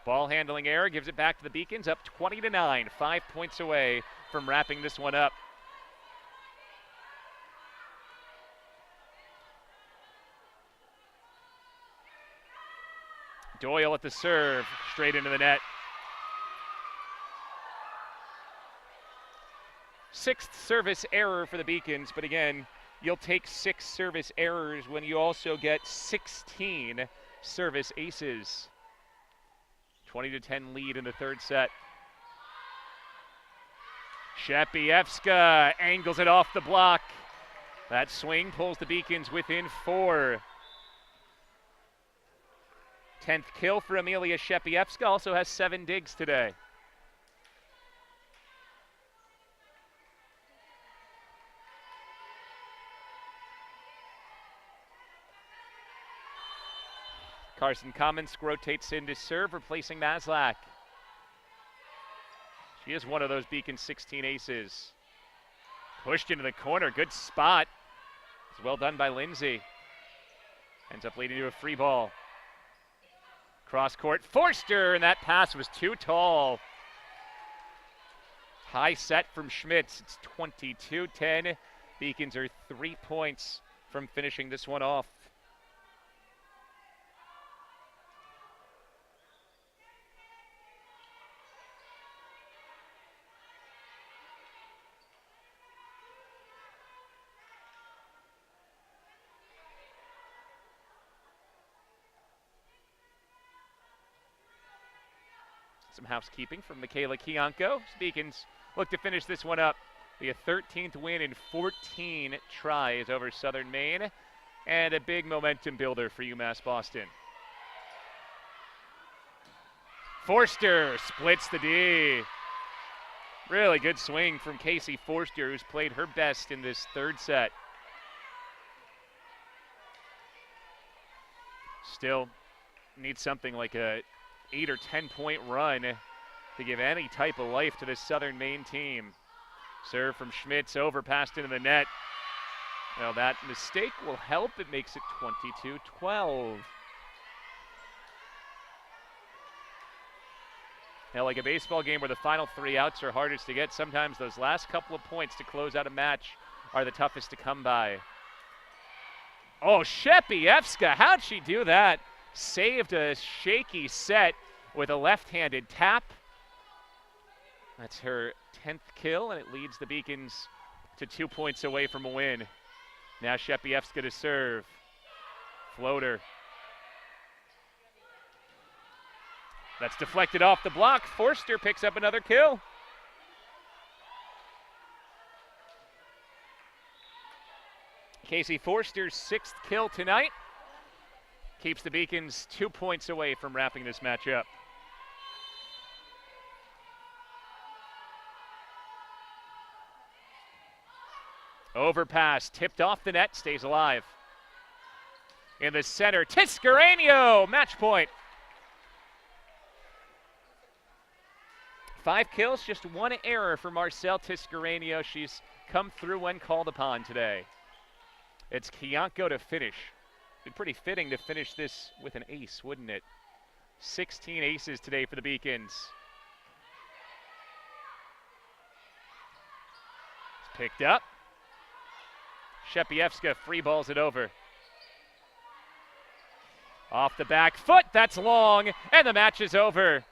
Ball handling error gives it back to the Beacons, up 20-9, 5 points away from wrapping this one up. Doyle at the serve, straight into the net. 6th service error for the Beacons, but again, you'll take 6 service errors when you also get 16 service aces. 20-10 lead in the third set. Shepievska angles it off the block. That swing pulls the Beacons within 4. 10th kill for Amelia Shepievska, also has 7 digs today. Carson Kamensk rotates into serve, replacing Maslak. She is one of those Beacon 16 aces. Pushed into the corner, good spot. It's well done by Lindsay. Ends up leading to a free ball. Cross court, Forster, and that pass was too tall. High set from Schmitz, it's 22-10. Beacons are 3 points from finishing this one off. Some housekeeping from Michaela Kianko. Beacons look to finish this one up. Be a 13th win in 14 tries over Southern Maine, and a big momentum builder for UMass Boston. Forster splits the D. Really good swing from Casey Forster, who's played her best in this third set. Still needs something like a 8 or 10 point run to give any type of life to this Southern Maine team. Serve from Schmitz, overpassed into the net. Well, that mistake will help. It makes it 22-12. Now, like a baseball game where the final 3 outs are hardest to get, sometimes those last couple of points to close out a match are the toughest to come by. Oh, Shepievska, how'd she do that? Saved a shaky set with a left-handed tap. That's her 10th kill, and it leads the Beacons to 2 points away from a win. Now Shepievska to serve. Floater. That's deflected off the block. Forster picks up another kill. Casey Forster's 6th kill tonight keeps the Beacons 2 points away from wrapping this match up. Overpass, tipped off the net, stays alive. In the center, Tiscareño, match point. 5 kills, just 1 error for Marcel Tiscareño. She's come through when called upon today. It's Kianko to finish. Be pretty fitting to finish this with an ace, wouldn't it? 16 aces today for the Beacons. It's picked up. Shepievska free balls it over. Off the back foot, that's long, and the match is over.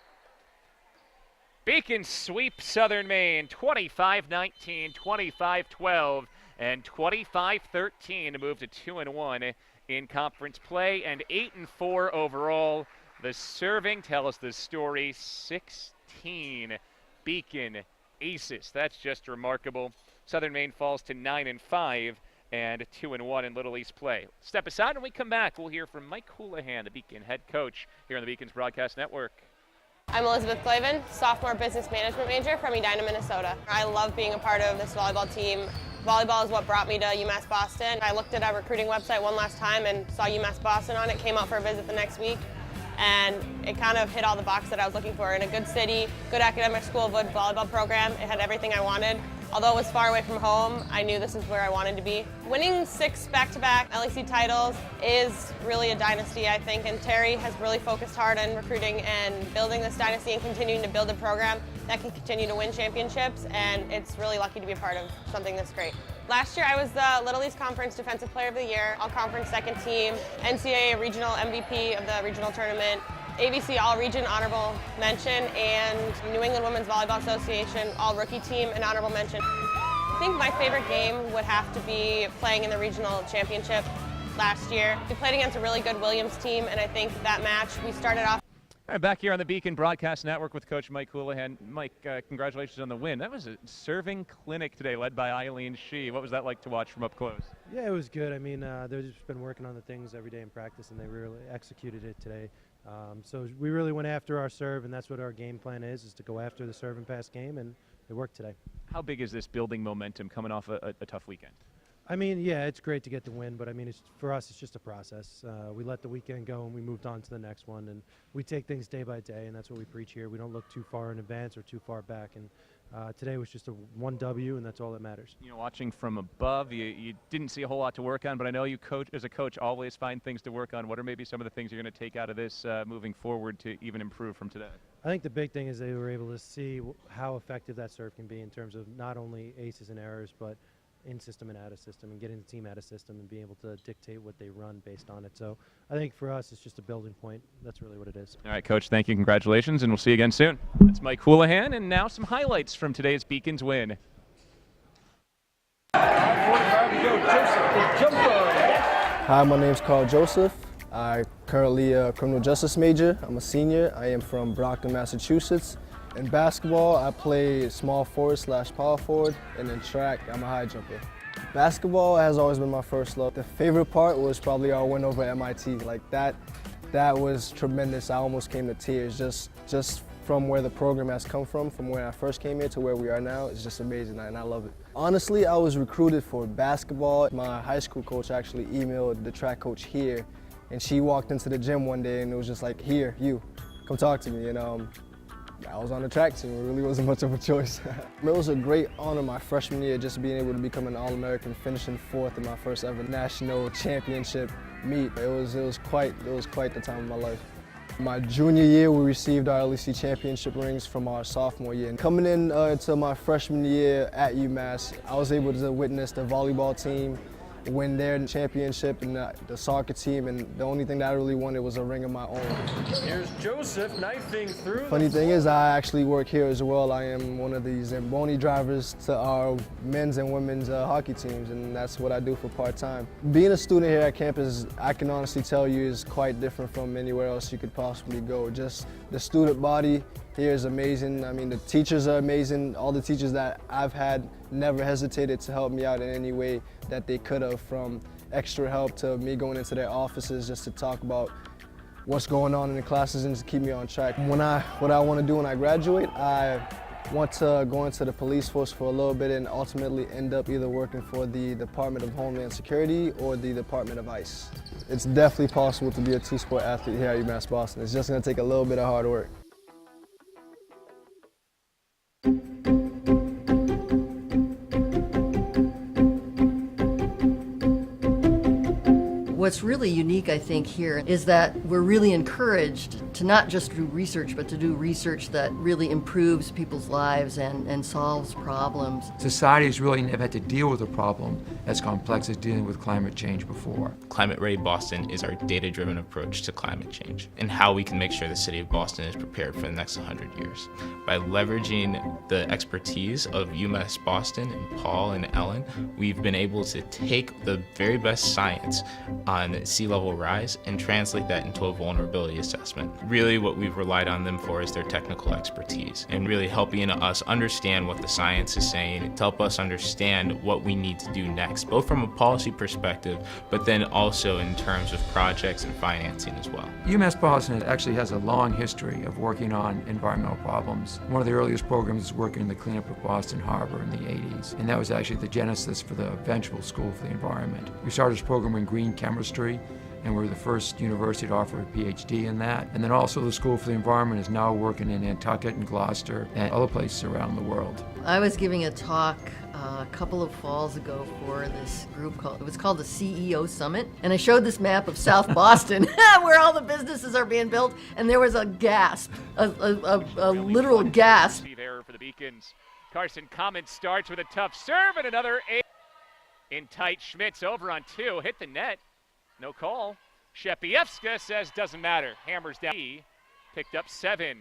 Beacons sweep Southern Maine 25-19, 25-12, and 25-13 to move to 2-1 in conference play and 8-4 overall. The serving tells the story. 16 Beacon aces. That's just remarkable. Southern Maine falls to 9-5 and 2-1 in Little East play. Step aside, when we come back, we'll hear from Mike Houlihan, the Beacon head coach here on the Beacons Broadcast Network. I'm Elizabeth Clavin, sophomore business management major from Edina, Minnesota. I love being a part of this volleyball team. Volleyball is what brought me to UMass Boston. I looked at our recruiting website one last time and saw UMass Boston on it, came out for a visit the next week, and it kind of hit all the boxes that I was looking for. In a good city, good academic school, good volleyball program. It had everything I wanted. Although it was far away from home, I knew this is where I wanted to be. Winning 6 back-to-back LEC titles is really a dynasty, I think, and Terry has really focused hard on recruiting and building this dynasty and continuing to build a program that can continue to win championships, and it's really lucky to be a part of something this great. Last year I was the Little East Conference Defensive Player of the Year, All-Conference second team, NCAA Regional MVP of the regional tournament, ABC All-Region Honorable Mention, and New England Women's Volleyball Association All-Rookie Team and Honorable Mention. I think my favorite game would have to be playing in the regional championship last year. We played against a really good Williams team, and I think that match we started off. All right, back here on the Beacon Broadcast Network with Coach Mike Houlihan. Mike, congratulations on the win. That was a serving clinic today led by Eileen She. What was that like to watch from up close? Yeah, it was good. I mean, they've just been working on the things every day in practice, and they really executed it today. So we really went after our serve, and that's what our game plan is to go after the serve and pass game, and it worked today. How big is this building momentum coming off a tough weekend? I mean, yeah, it's great to get the win, but I mean, for us, it's just a process. We let the weekend go and we moved on to the next one, and we take things day by day, and that's what we preach here. We don't look too far in advance or too far back, and today was just a 1 W, and that's all that matters. You know, watching from above, you didn't see a whole lot to work on, but I know you, as a coach, always find things to work on. What are maybe some of the things you're going to take out of this moving forward to even improve from today? I think the big thing is they were able to see how effective that serve can be in terms of not only aces and errors, but in system and out of system, and getting the team out of system and being able to dictate what they run based on it. So I think for us, it's just a building point. That's really what it is. All right, Coach, thank you. Congratulations, and we'll see you again soon. That's Mike Houlihan, and now some highlights from today's Beacons win. Hi, my name's Carl Joseph. I currently a criminal justice major. I'm a senior. I am from Brockton, Massachusetts. In basketball, I play small forward / power forward, and in track, I'm a high jumper. Basketball has always been my first love. The favorite part was probably our win over MIT. Like that was tremendous. I almost came to tears just from where the program has come from where I first came here to where we are now. It's just amazing, and I love it. Honestly, I was recruited for basketball. My high school coach actually emailed the track coach here, and she walked into the gym one day and it was just like, here, you, come talk to me. And I was on the track team. It really wasn't much of a choice. It was a great honor my freshman year, just being able to become an All-American, finishing 4th in my first ever national championship meet. It was quite the time of my life. My junior year, we received our LEC championship rings from our sophomore year. And coming in into my freshman year at UMass, I was able to witness the volleyball team win their championship and the soccer team, and the only thing that I really wanted was a ring of my own. Here's Joseph knifing through. Funny thing is, I actually work here as well. I am one of the Zamboni drivers to our men's and women's hockey teams, and that's what I do for part-time. Being a student here at campus, I can honestly tell you, is quite different from anywhere else you could possibly go. Just the student body here is amazing. I mean, the teachers are amazing. All the teachers that I've had never hesitated to help me out in any way that they could have, from extra help to me going into their offices just to talk about what's going on in the classes and to keep me on track. What I want to do when I graduate, I want to go into the police force for a little bit and ultimately end up either working for the Department of Homeland Security or the Department of ICE. It's definitely possible to be a two-sport athlete here at UMass Boston. It's just going to take a little bit of hard work. What's really unique, I think, here is that we're really encouraged to not just do research, but to do research that really improves people's lives and solves problems. Society has really never had to deal with a problem as complex as dealing with climate change before. Climate Ready Boston is our data-driven approach to climate change and how we can make sure the city of Boston is prepared for the next 100 years. By leveraging the expertise of UMass Boston and Paul and Ellen, we've been able to take the very best science on sea level rise and translate that into a vulnerability assessment. Really what we've relied on them for is their technical expertise and really helping us understand what the science is saying to help us understand what we need to do next, both from a policy perspective, but then also in terms of projects and financing as well. UMass Boston actually has a long history of working on environmental problems. One of the earliest programs was working in the cleanup of Boston Harbor in the 80s, and that was actually the genesis for the eventual School for the Environment. We started this program in green chemistry, and we're the first university to offer a PhD in that. And then also the School for the Environment is now working in Nantucket and Gloucester and other places around the world. I was giving a talk a couple of falls ago for this group it was called the CEO Summit, and I showed this map of South Boston where all the businesses are being built, and there was a gasp, a literal gasp. There for the Beacons. Carson Common starts with a tough serve and another in tight. Schmitz over on 2, hit the net. No call. Shepievska says doesn't matter. Hammers down. He picked up 7.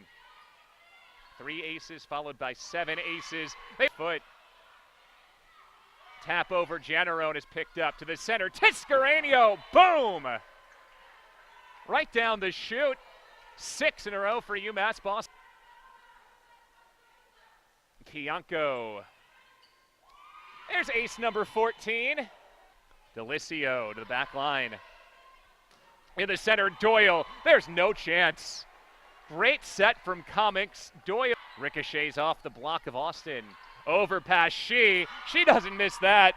3 aces followed by 7 aces. Foot. Tap over. Janarone is picked up to the center. Tiscarenio. Boom! Right down the chute. 6 in a row for UMass Boston. Kiyanko. There's ace number 14. Delicio to the back line. In the center, Doyle. There's no chance. Great set from Comics. Doyle ricochets off the block of Austin. Overpass She. She doesn't miss that.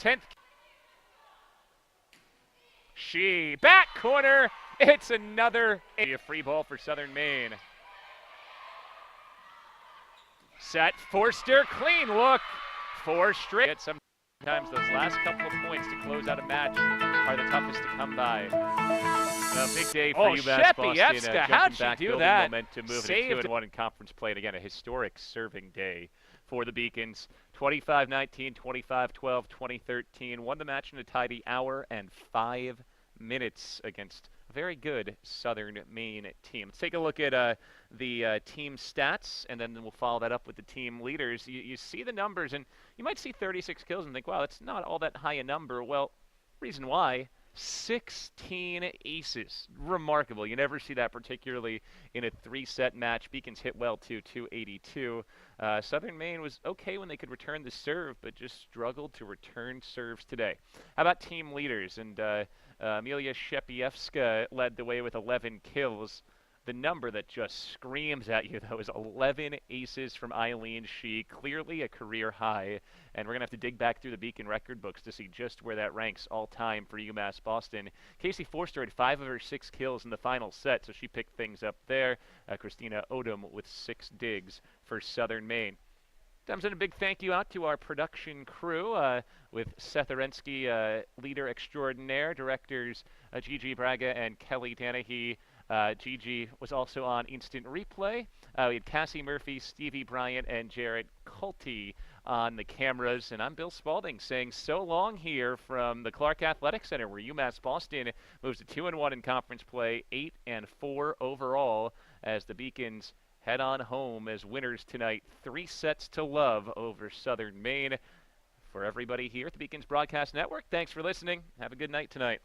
10th. She. Back corner. It's another a free ball for Southern Maine. Set. Forster. Clean look. 4 straight. Sometimes those last couple of points to close out a match are the toughest to come by. A big day for UMass Boston. How'd she do that? Momentum, moving to 2-1 in conference play. And again, a historic serving day for the Beacons. 25-19, 25-12, 2013. Won the match in a tidy hour and 5 minutes against a very good Southern Maine team. Let's take a look at the team stats, and then we'll follow that up with the team leaders. You see the numbers, and you might see 36 kills and think, wow, that's not all that high a number. Well, reason why, 16 aces. Remarkable. You never see that, particularly in a 3-set match. Beacons hit well, too, 282. Southern Maine was okay when they could return the serve, but just struggled to return serves today. How about team leaders? And Amelia Shepiewska led the way with 11 kills. The number that just screams at you, though, is 11 aces from Eileen She, clearly a career high. And we're going to have to dig back through the Beacon record books to see just where that ranks all time for UMass Boston. Casey Forster had 5 of her 6 kills in the final set, so she picked things up there. Christina Odom with 6 digs for Southern Maine. Time to send a big thank you out to our production crew with Seth Arensky, leader extraordinaire, directors Gigi Braga and Kelly Danahy. Gigi was also on Instant Replay. We had Cassie Murphy, Stevie Bryant, and Jared Culte on the cameras. And I'm Bill Spalding saying so long here from the Clark Athletic Center, where UMass Boston moves to 2-1 in conference play, 8-4 overall, as the Beacons head on home as winners tonight, 3-0 over Southern Maine. For everybody here at the Beacons Broadcast Network, thanks for listening. Have a good night tonight.